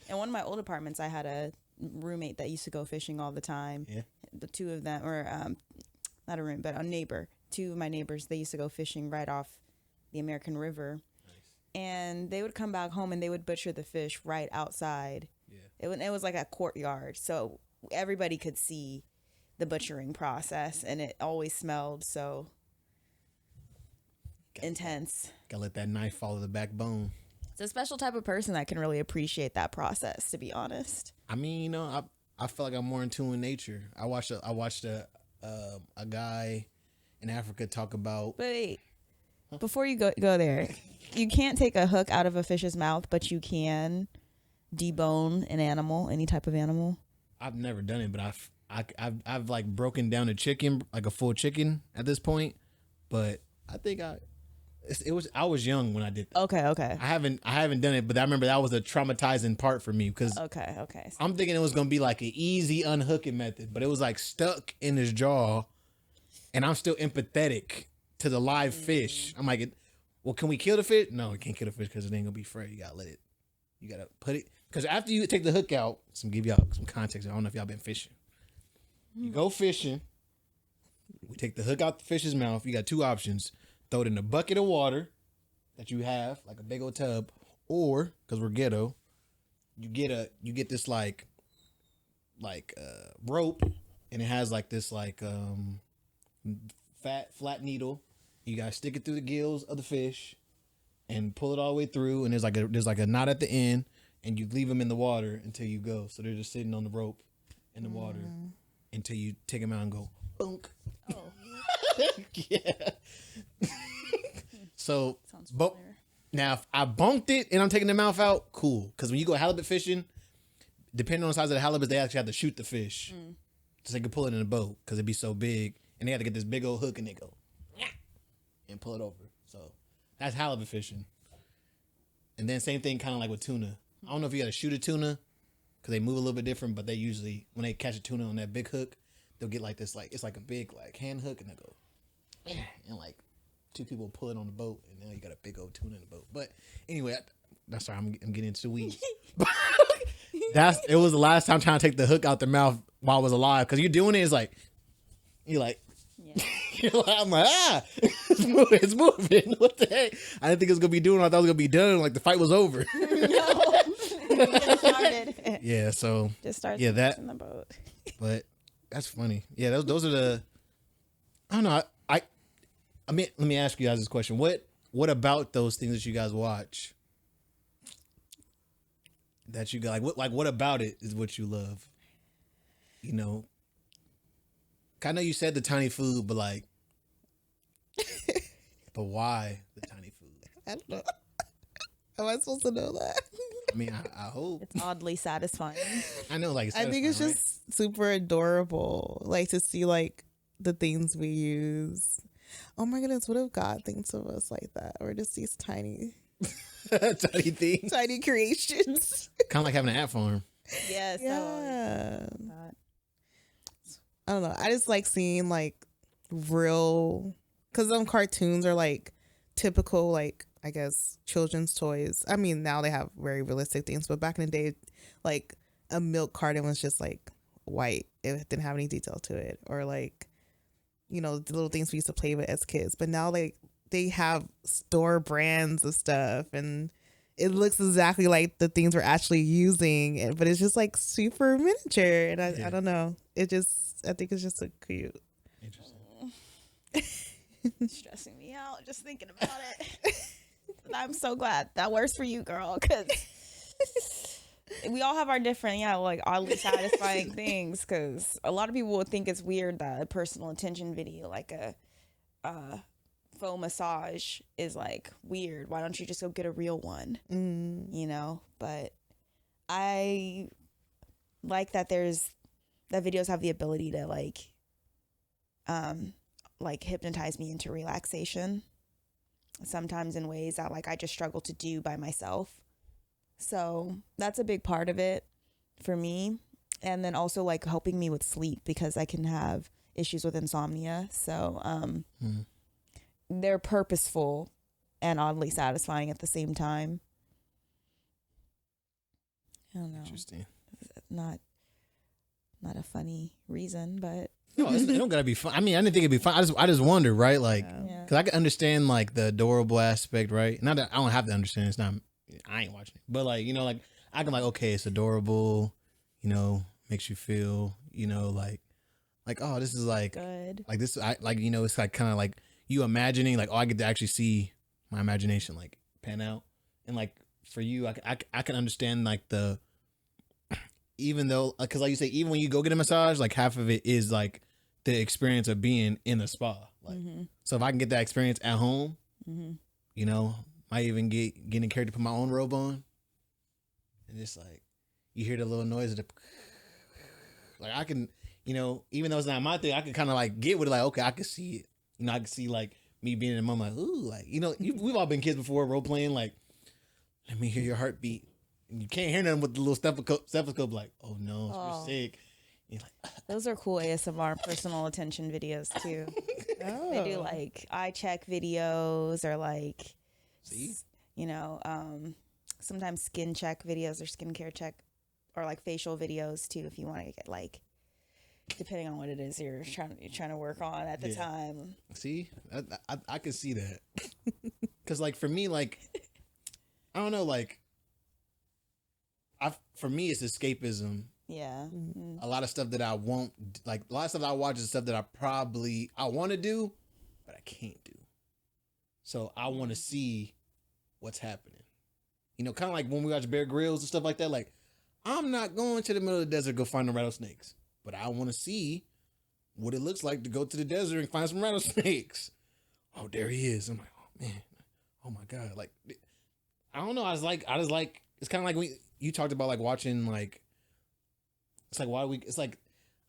In one of my old apartments, I had a roommate that used to go fishing all the time. Yeah. The two of them, or not a room, but a neighbor. Two of my neighbors, they used to go fishing right off the American River. And they would come back home and they would butcher the fish right outside. Yeah. It was like a courtyard. So everybody could see the butchering process, and it always smelled so intense. Gotta let that knife follow the backbone. It's a special type of person that can really appreciate that process, to be honest. I mean, you know, I feel like I'm more in tune with nature. I watched a guy in Africa talk about. But wait, before you go there, you can't take a hook out of a fish's mouth, but you can debone an animal, any type of animal. I've never done it, but I've like broken down a chicken, like a full chicken at this point. But I think I was young when I did that. Okay. I haven't done it, but I remember that was a traumatizing part for me because okay. I'm thinking it was gonna be like an easy unhooking method, but it was like stuck in his jaw, and I'm still empathetic to the live fish. I'm like, well, can we kill the fish? No, we can't kill the fish because it ain't gonna be fresh. You gotta put it, because after you take the hook out, give y'all some context. I don't know if y'all been fishing. You go fishing. We take the hook out the fish's mouth. You got two options. Throw it in a bucket of water that you have, like a big old tub, or, because we're ghetto, you get this like rope, and it has like this like flat needle. You gotta stick it through the gills of the fish and pull it all the way through, and there's like a knot at the end, and you leave them in the water until you go. So they're just sitting on the rope in the water until you take them out and go bunk. Oh. Yeah. So, but now if I bunked it and I'm taking the mouth out, cool. Because when you go halibut fishing, depending on the size of the halibut, they actually have to shoot the fish so they can pull it in a boat because it'd be so big, and they have to get this big old hook and they go and pull it over. So that's halibut fishing. And then same thing, kind of like with tuna. I don't know if you got to shoot a tuna because they move a little bit different, but they usually, when they catch a tuna on that big hook, they'll get like this, like it's like a big like hand hook, and they go and like two people pull it on the boat, and now you got a big old tuna in the boat. But anyway, that's sorry, I'm getting into the weeds. It was the last time trying to take the hook out their mouth while I was alive, because you're doing it. It's like you're like, I'm like, it's moving. What the heck? I didn't think it was gonna be doing what I thought it was gonna be done. Like the fight was over. Just started. Yeah, so Just started. Yeah, that. In the boat. But that's funny. Yeah, those are the. I don't know. I mean, let me ask you guys this question. What about those things that you guys watch that you got what about it is what you love? You know, I know you said the tiny food, but like, but why the tiny food? I don't know. Am I supposed to know that? I mean, I hope. It's oddly satisfying. I know, like, I think it's just super adorable, like to see like the things we use. Oh my goodness, what if God thinks of us like that? Or just these tiny tiny things, tiny creations. Kind of like having an ant farm. Yes. Yeah. I don't know. I just like seeing like real, because them cartoons are like typical, like I guess children's toys. I mean, now they have very realistic things, but back in the day, like a milk carton was just like white. It didn't have any detail to it, or like, you know, the little things we used to play with as kids. But now they have store brands of stuff, and it looks exactly like the things we're actually using, but it's just like super miniature. And I don't know. I think it's just so cute. Interesting. Stressing me out just thinking about it. I'm so glad that works for you, girl, because We all have our different, like oddly satisfying things. Because a lot of people would think it's weird that a personal attention video, like a faux massage, is like weird. Why don't you just go get a real one? You know. But I like that that videos have the ability to like hypnotize me into relaxation. Sometimes in ways that like I just struggle to do by myself. So that's a big part of it for me. And then also like helping me with sleep, because I can have issues with insomnia. So they're purposeful and oddly satisfying at the same time. I don't know. Interesting. Not a funny reason, but No, it don't gotta be fun. I mean, I didn't think it'd be fun. I just wondered, right? Like, yeah. because I can understand like the adorable aspect, right? Not that I don't have to understand. It's not. I ain't watching it, but like, you know, like I can like, okay, it's adorable. You know, makes you feel, you know, like, oh, this is like, good. like this. I like, you know, it's like kind of like you imagining, like, oh, I get to actually see my imagination like pan out, and like for you, I can understand like the. Even though, because like you say, even when you go get a massage, like half of it is like the experience of being in a spa. Like, so if I can get that experience at home, you know, might even getting carried to put my own robe on, and just like you hear the little noise of the, like I can, you know, even though it's not my thing, I can kind of like get with it. Like, okay, I can see it. You know, I can see like me being in the moment, like, ooh, like, you know, we've all been kids before, role playing. Like, let me hear your heartbeat. And you can't hear nothing with the little stethoscope, like, oh no, you're sick. You're like, Those are cool ASMR personal attention videos too. They do like eye check videos, or like, see, you know, sometimes skin check videos or skincare check, or like facial videos too, if you want to get like, depending on what it is you're trying to work on at the time. See, I can see that, because like for me, like, I don't know, like. For me, it's escapism. Yeah. A lot of stuff that I won't, like, a lot of stuff I watch is stuff that I want to do, but I can't do. So I want to see what's happening. You know, kind of like when we watch Bear Grylls and stuff like that. Like, I'm not going to the middle of the desert to go find the rattlesnakes, but I want to see what it looks like to go to the desert and find some rattlesnakes. Oh, there he is. I'm like, oh man, oh my god. Like, I don't know. I just like. It's kind of like when you talked about like watching like. It's like it's like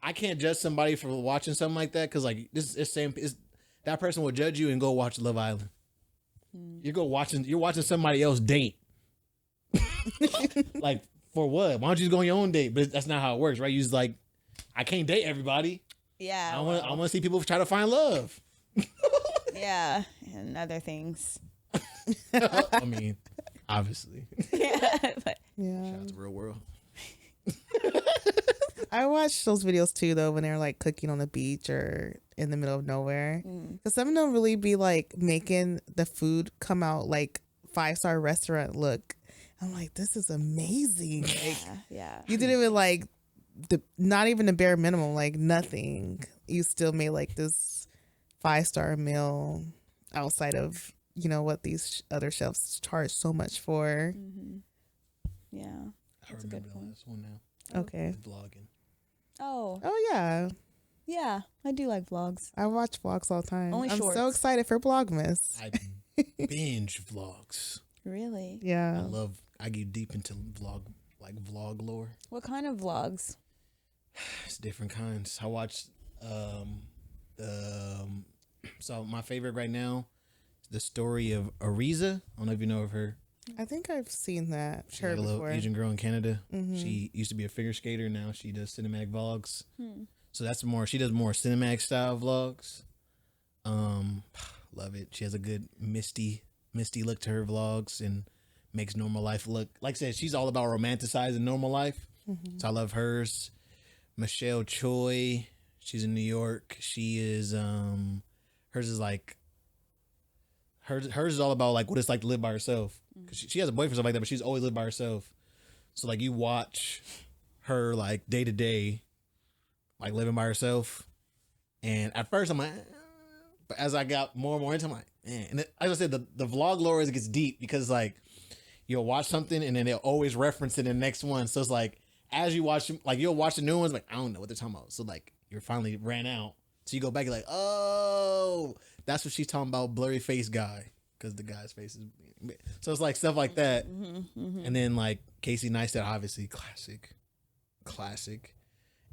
I can't judge somebody for watching something like that, because like that person will judge you and go watch Love Island. You're watching somebody else date. Like, for what? Why don't you just go on your own date? But that's not how it works, right? You just like, I can't date everybody. Yeah. I want to see people try to find love. Yeah, and other things. I mean, obviously. Yeah. But Yeah. Shout out to real world. I watch those videos too, though, when they're like cooking on the beach or in the middle of nowhere. Because some of them really be like making the food come out like 5-star restaurant look. I'm like, this is amazing. Like, yeah. you did it with like not even the bare minimum, like nothing. You still made like this 5-star meal outside of, you know, what these other chefs charge so much for. Yeah. I remember the last one now. Okay. Vlogging. Oh. Oh yeah. Yeah. I do like vlogs. I watch vlogs all the time. Only I'm shorts. so excited for Vlogmas. I binge vlogs. Really? Yeah. I get deep into vlog lore. What kind of vlogs? It's different kinds. I watch so my favorite right now is the story of Ariza. I don't know if you know of her. I think I've seen that. She's Her like a little before. Asian girl in Canada. She used to be a figure skater. Now she does cinematic vlogs. So she does more cinematic style vlogs. Love it. She has a good misty look to her vlogs and makes normal life look, like I said, she's all about romanticizing normal life. So I love hers. Michelle Choi, she's in New York. She is hers is like hers is all about like what it's like to live by herself. 'Cause she has a boyfriend, stuff like that, but she's always lived by herself. So like you watch her like day to day, like living by herself. And at first I'm like, but as I got more and more into it, I'm like, man. And as I said, the vlog lore gets deep, because like you'll watch something and then they'll always reference it in the next one. So it's like as you watch, like you'll watch the new ones, like I don't know what they're talking about. So like you're finally ran out. So you go back, you're like, oh, that's what she's talking about, blurry face guy, because the guy's face is. So it's like stuff like that, and then like Casey Neistat, obviously classic.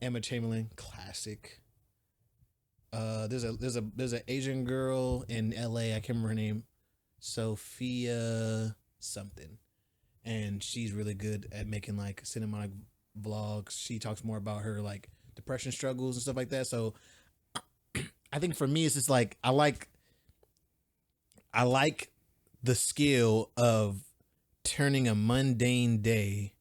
Emma Chamberlain, classic. There's an Asian girl in LA. I can't remember her name, Sophia something, and she's really good at making like cinematic vlogs. She talks more about her like depression struggles and stuff like that. So I think for me, it's just like I like the skill of turning a mundane day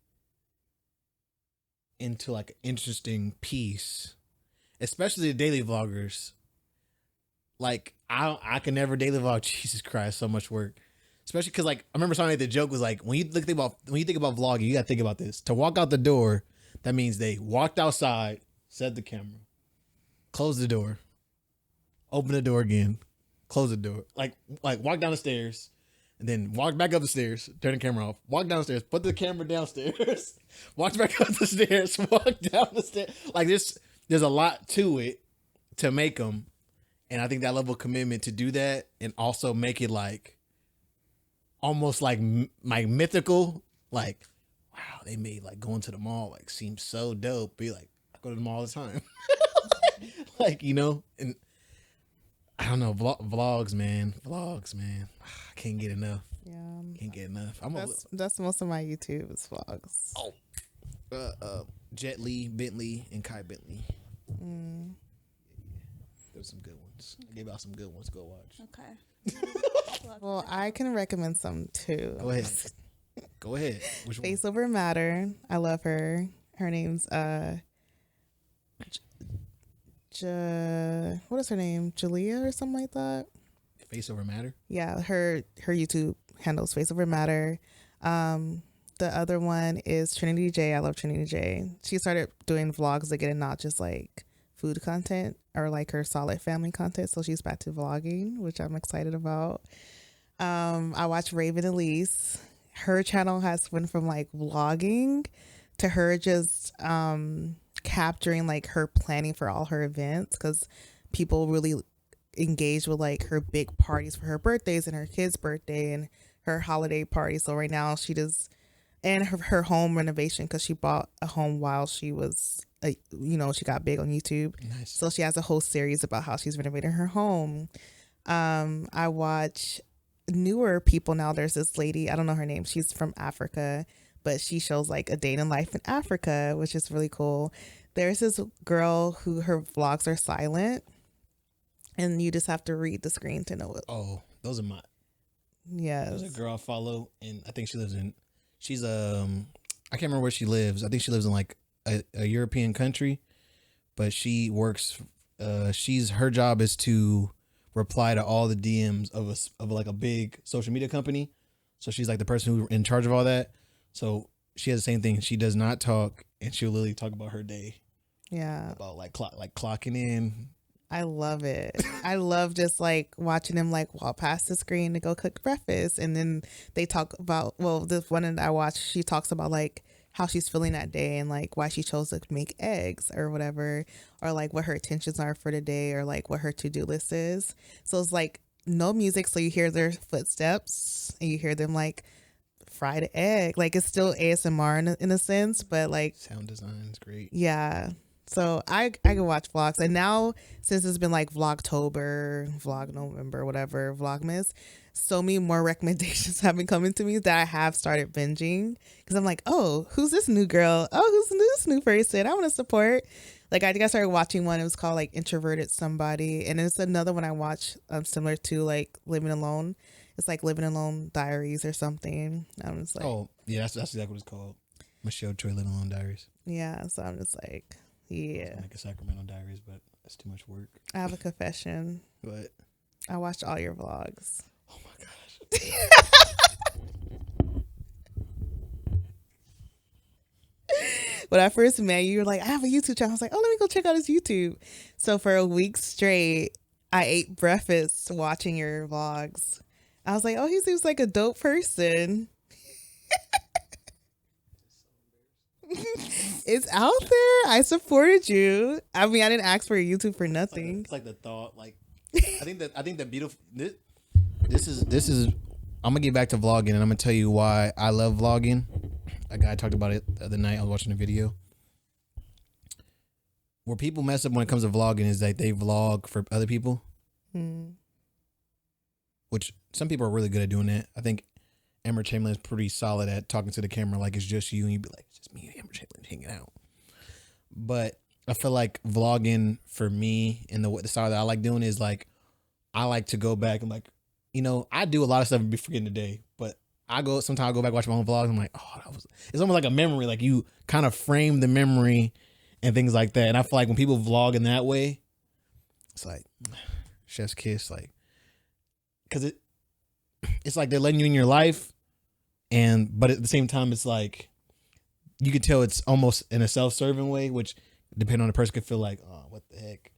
into like an interesting piece, especially the daily vloggers. Like I can never daily vlog. Jesus Christ, so much work. Especially because like I remember something the joke was like when you think about vlogging, you gotta think about this. To walk out the door, that means they walked outside, set the camera, close the door, open the door again, close the door. Like walk down the stairs, and then walk back up the stairs, turn the camera off, walk downstairs, put the camera downstairs, walk back up the stairs, walk down the stairs. Like there's a lot to it to make them. And I think that level of commitment to do that and also make it like almost like mythical, like, wow, they made like going to the mall like seem so dope. Be like, I go to the mall all the time. Like, you know, and I don't know, vlogs, man. I can't get enough. Yeah. Can't get enough. That's most of my YouTube is vlogs. Jet Li, Bentley, and Kai Bentley. There's some good ones. I gave out some good ones to go watch. Okay. Well, I can recommend some too. Go ahead. Go ahead. Which one? Face Over Matter. I love her. Her name's what is her name? Jalea or something like that. Face Over Matter? Yeah, her YouTube handles Face Over Matter. The other one is Trinity J. I love Trinity J. She started doing vlogs again, not just like food content or like her solid family content. So she's back to vlogging, which I'm excited about. I watch Raven Elise. Her channel has went from like vlogging to her just capturing like her planning for all her events, because people really engage with like her big parties for her birthdays and her kid's birthday and her holiday party. So right now she does, and her home renovation, because she bought a home while she was she got big on YouTube. Nice. So she has a whole series about how she's renovating her home. I watch newer people now. There's this lady, I don't know her name, she's from Africa, but she shows like a day in life in Africa, which is really cool. There's this girl who her vlogs are silent, and you just have to read the screen to know it. Oh, those are my. Yes. There's a girl I follow, and I think she's I can't remember where she lives. I think she lives in like a European country, but she works. Her job is to reply to all the DMs of like a big social media company. So she's like the person who's in charge of all that. So she has the same thing. She does not talk, and she'll literally talk about her day. Yeah. About like clocking in. I love it. I love just like watching them like walk past the screen to go cook breakfast, and then they talk about, well, this one that I watched, she talks about like how she's feeling that day and like why she chose to make eggs or whatever, or like what her intentions are for the day, or like what her to-do list is. So it's like no music, so you hear their footsteps and you hear them like fry the egg. Like it's still ASMR in a sense, but like Sound design is great. Yeah. So I can watch vlogs, and now since it's been like Vlogtober, Vlog November, whatever, Vlogmas, so many more recommendations have been coming to me that I have started binging, because I'm like, oh, who's this new girl? Oh, who's this new person? I want to support. Like I think I started watching one. It was called like Introverted Somebody, and it's another one I watch similar to like Living Alone. It's like Living Alone Diaries or something. I'm just like, oh yeah, that's exactly what it's called. Michelle Troy Living Alone Diaries. yeah. So I'm just like, yeah. It's like a Sacramento Diaries, but it's too much work. I have a confession. But I watched all your vlogs. oh my gosh. When I first met you, you were like, I have a YouTube channel. I was like, oh, let me go check out his YouTube. So for a week straight, I ate breakfast watching your vlogs. I was like, oh, he seems like a dope person. It's out there. I supported you. I mean, I didn't ask for a YouTube for nothing. It's like the thought. Like, I think that beautiful. This is. I'm gonna get back to vlogging, and I'm gonna tell you why I love vlogging. A guy talked about it the other night. I was watching a video. Where people mess up when it comes to vlogging is that they vlog for other people, which some people are really good at doing that. I think Emma Chamberlain is pretty solid at talking to the camera like it's just you, and you'd be like, it's just me and Emma Chamberlain hanging out. But I feel like vlogging for me and the style that I like doing is like, I like to go back and like, you know, I do a lot of stuff and be forgetting the day, but sometimes I go back watch my own vlogs. I'm like, oh, it's almost like a memory. Like you kind of frame the memory and things like that. And I feel like when people vlog in that way, it's like chef's kiss, like, cause it's like they're letting you in your life, but at the same time, it's like you could tell it's almost in a self-serving way, which depending on the person could feel like, oh, what the heck?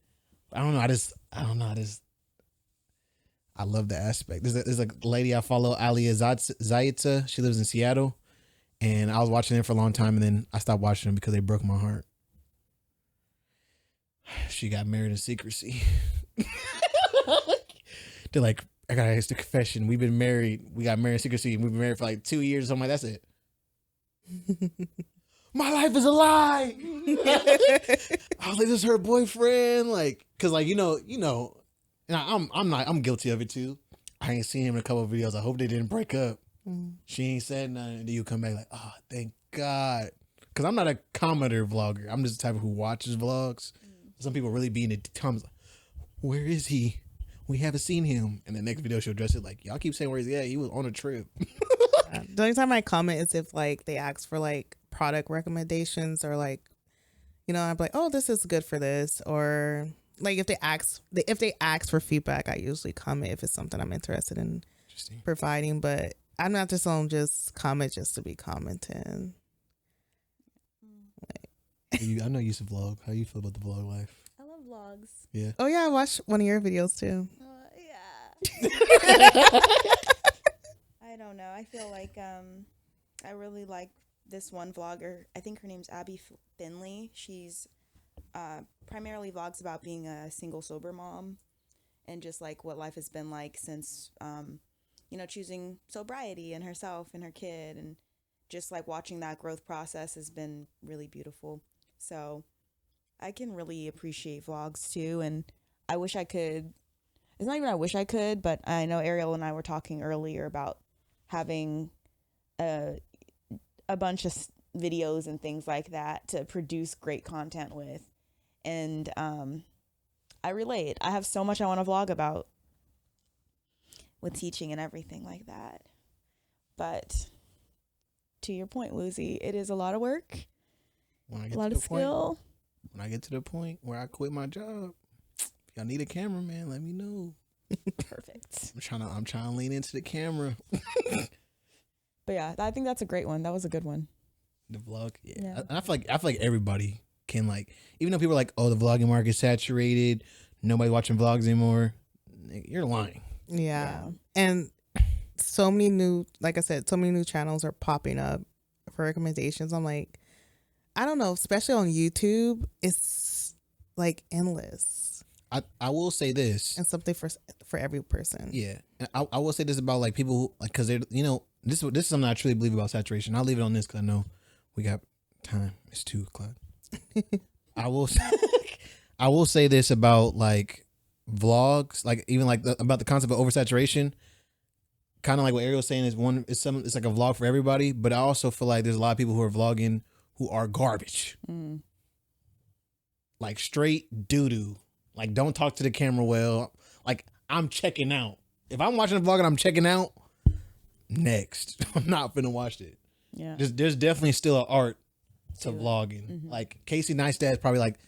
I don't know. I love the aspect. There's a lady I follow, Alia Zaitza. She lives in Seattle, and I was watching them for a long time, and then I stopped watching them because they broke my heart. She got married in secrecy. They're like, I gotta ask the confession. We got married in secrecy, and we've been married for like 2 years or something. Like, that's it. My life is a lie. I was like, this is her boyfriend, like, cause like you know, and I'm guilty of it too. I ain't seen him in a couple of videos. I hope they didn't break up. She ain't said nothing. Then you come back like, oh, thank God. Cause I'm not a commenter vlogger. I'm just the type of who watches vlogs. Some people really be in the comments like, where is he? We haven't seen him. And the next video she'll address it like, y'all keep saying where he's at. He was on a trip. The only time I comment is if like they ask for like product recommendations or like, you know, I'm like, oh, this is good for this, or like if they ask for feedback, I usually comment if it's something I'm interested in providing. But I'm not just on just comment just to be commenting. I know you used to vlog. How you feel about the vlog life? I love vlogs. Yeah. Oh yeah, I watched one of your videos too. Yeah. I don't know. I feel like I really like this one vlogger. I think her name's Abby Finley. She's primarily vlogs about being a single sober mom and just like what life has been like since choosing sobriety and herself and her kid, and just like watching that growth process has been really beautiful. So I can really appreciate vlogs too, and I wish I could. It's not even I wish I could, but I know Ariel and I were talking earlier about having a bunch of videos and things like that to produce great content with. And I relate. I have so much I want to vlog about with teaching and everything like that. But to your point, Wuzi, it is a lot of work, a lot of skill. When I get to the point where I quit my job, if y'all need a cameraman, let me know. Perfect. I'm trying to lean into the camera. But yeah, I think that's a great one. That was a good one. The vlog, yeah. I feel like everybody can, like, even though people are like, oh, the vlogging market's saturated, nobody's watching vlogs anymore. You're lying. Yeah. And so many new channels are popping up for recommendations. I'm like, I don't know, especially on YouTube, it's like endless. I will say this, and something for every person. Yeah, and I will say this about like people who, like, because they're, this is something I truly believe about saturation. I'll leave it on this because I know we got time. It's 2:00. I will say this about like vlogs, like even like about the concept of oversaturation. Kind of like what Ariel was saying is it's like a vlog for everybody, but I also feel like there's a lot of people who are vlogging who are garbage, like straight doo-doo. Like, don't talk to the camera well. Like, I'm checking out. If I'm watching a vlog and I'm checking out, next. I'm not finna watch it. Yeah. There's definitely still an art to vlogging. Mm-hmm. Like, Casey Neistat is probably like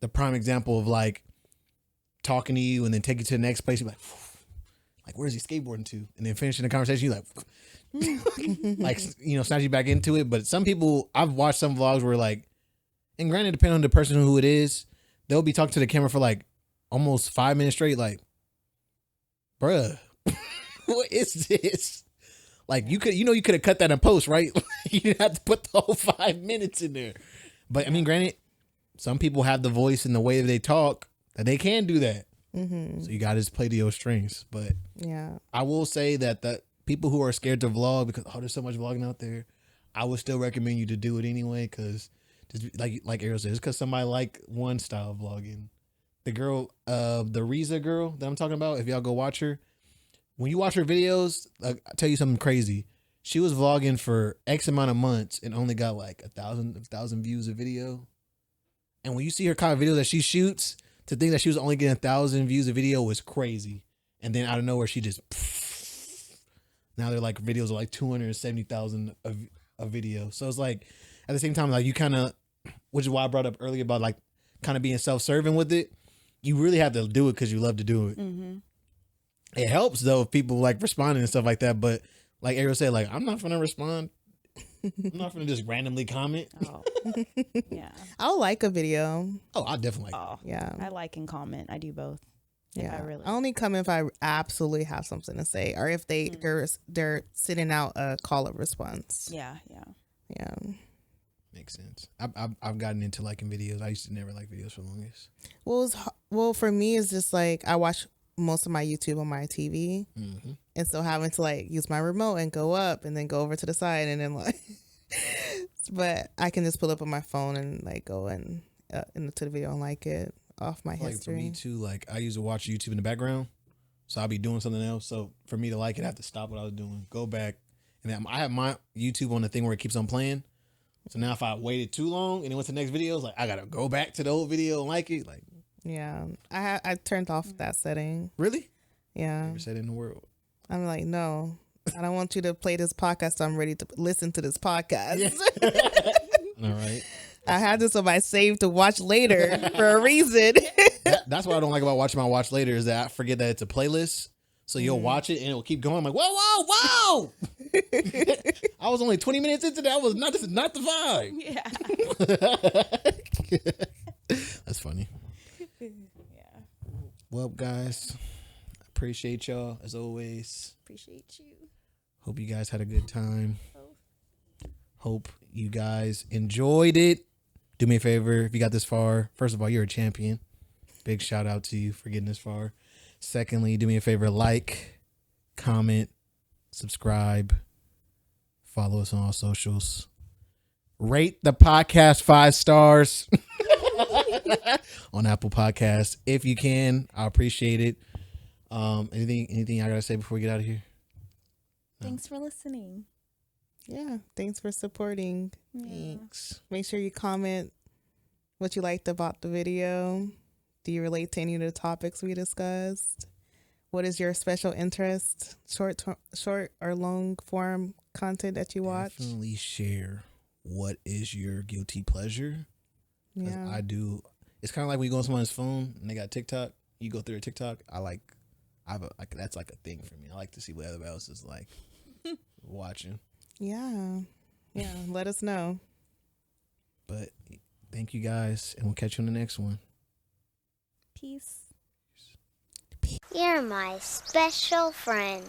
the prime example of like talking to you and then take you to the next place. You're like, where's he skateboarding to? And then finishing the conversation, you're like, like, snatch you back into it. But some people, I've watched some vlogs where like, and granted, depending on the person who it is, they'll be talking to the camera for like almost 5 minutes straight. Like, bruh, what is this? Like you could have cut that in post, right? You didn't have to put the whole 5 minutes in there. But I mean, granted, some people have the voice and the way that they talk that they can do that. So you got to just play to your strengths. But Yeah. I will say that the people who are scared to vlog because there's so much vlogging out there, I would still recommend you to do it anyway. Because just like Ariel says, because somebody like one style of vlogging. The girl, the Riza girl that I'm talking about, if y'all go watch her, when you watch her videos, I'll tell you something crazy. She was vlogging for X amount of months and only got like 1,000 views a video. And when you see her kind of videos that she shoots, to think that she was only getting 1,000 views a video was crazy. And then out of nowhere, she just now they're like videos are like 270,000 a video. So it's like at the same time, like you kind of, which is why I brought up earlier about like kind of being self-serving with it. You really have to do it because you love to do it. It helps though if people like responding and stuff like that. But like Ariel said, like I'm not gonna respond. I'm not gonna just randomly comment. Oh, yeah. I'll like a video. Oh, I definitely. Oh, Yeah. I like and comment. I do both. Yeah. If I really. I only come if I absolutely have something to say, or if they're sending out a call of response. Yeah. Yeah. Makes sense. I've gotten into liking videos. I used to never like videos for the longest. Well, for me, it's just like I watch most of my YouTube on my TV, and so having to like use my remote and go up and then go over to the side and then like, but I can just pull up on my phone and like go and into the video and like it off my Like history. for me too, like I used to watch YouTube in the background, so I'll be doing something else. So for me to like it, I have to stop what I was doing, go back, and then I have my YouTube on the thing where it keeps on playing. So now if I waited too long and it went to the next video, it's like I gotta go back to the old video and like it. Like Yeah, I turned off that setting. really? Yeah, Never said it in the world. I'm like, no, I don't want you to play this podcast. I'm ready to listen to this podcast. All right. I had this on my save to watch later for a reason. That's what I don't like about watching my watch later is that I forget that it's a playlist. So you'll watch it and it'll keep going. I'm like, whoa. I was only 20 minutes into that. This is not the vibe. Yeah. That's funny. Yeah. Well, guys, appreciate y'all as always. Appreciate you. Hope you guys had a good time. Hope you guys enjoyed it. Do me a favor if you got this far. First of all, you're a champion. Big shout out to you for getting this far. Secondly, do me a favor, like, comment, subscribe, follow us on all socials. Rate the podcast 5 stars on Apple Podcasts. If you can, I appreciate it. Anything I gotta say before we get out of here? Thanks for listening. Yeah, thanks for supporting. Thanks. Make sure you comment what you liked about the video. Do you relate to any of the topics we discussed? What is your special interest? Short or long form content that you watch? Definitely share what is your guilty pleasure. 'Cause Yeah. I do. It's kind of like when you go on someone's phone and they got TikTok. You go through a TikTok. That's like a thing for me. I like to see what everybody else is like watching. Yeah. Let us know. But thank you guys, and we'll catch you on the next one. Peace. You're my special friend.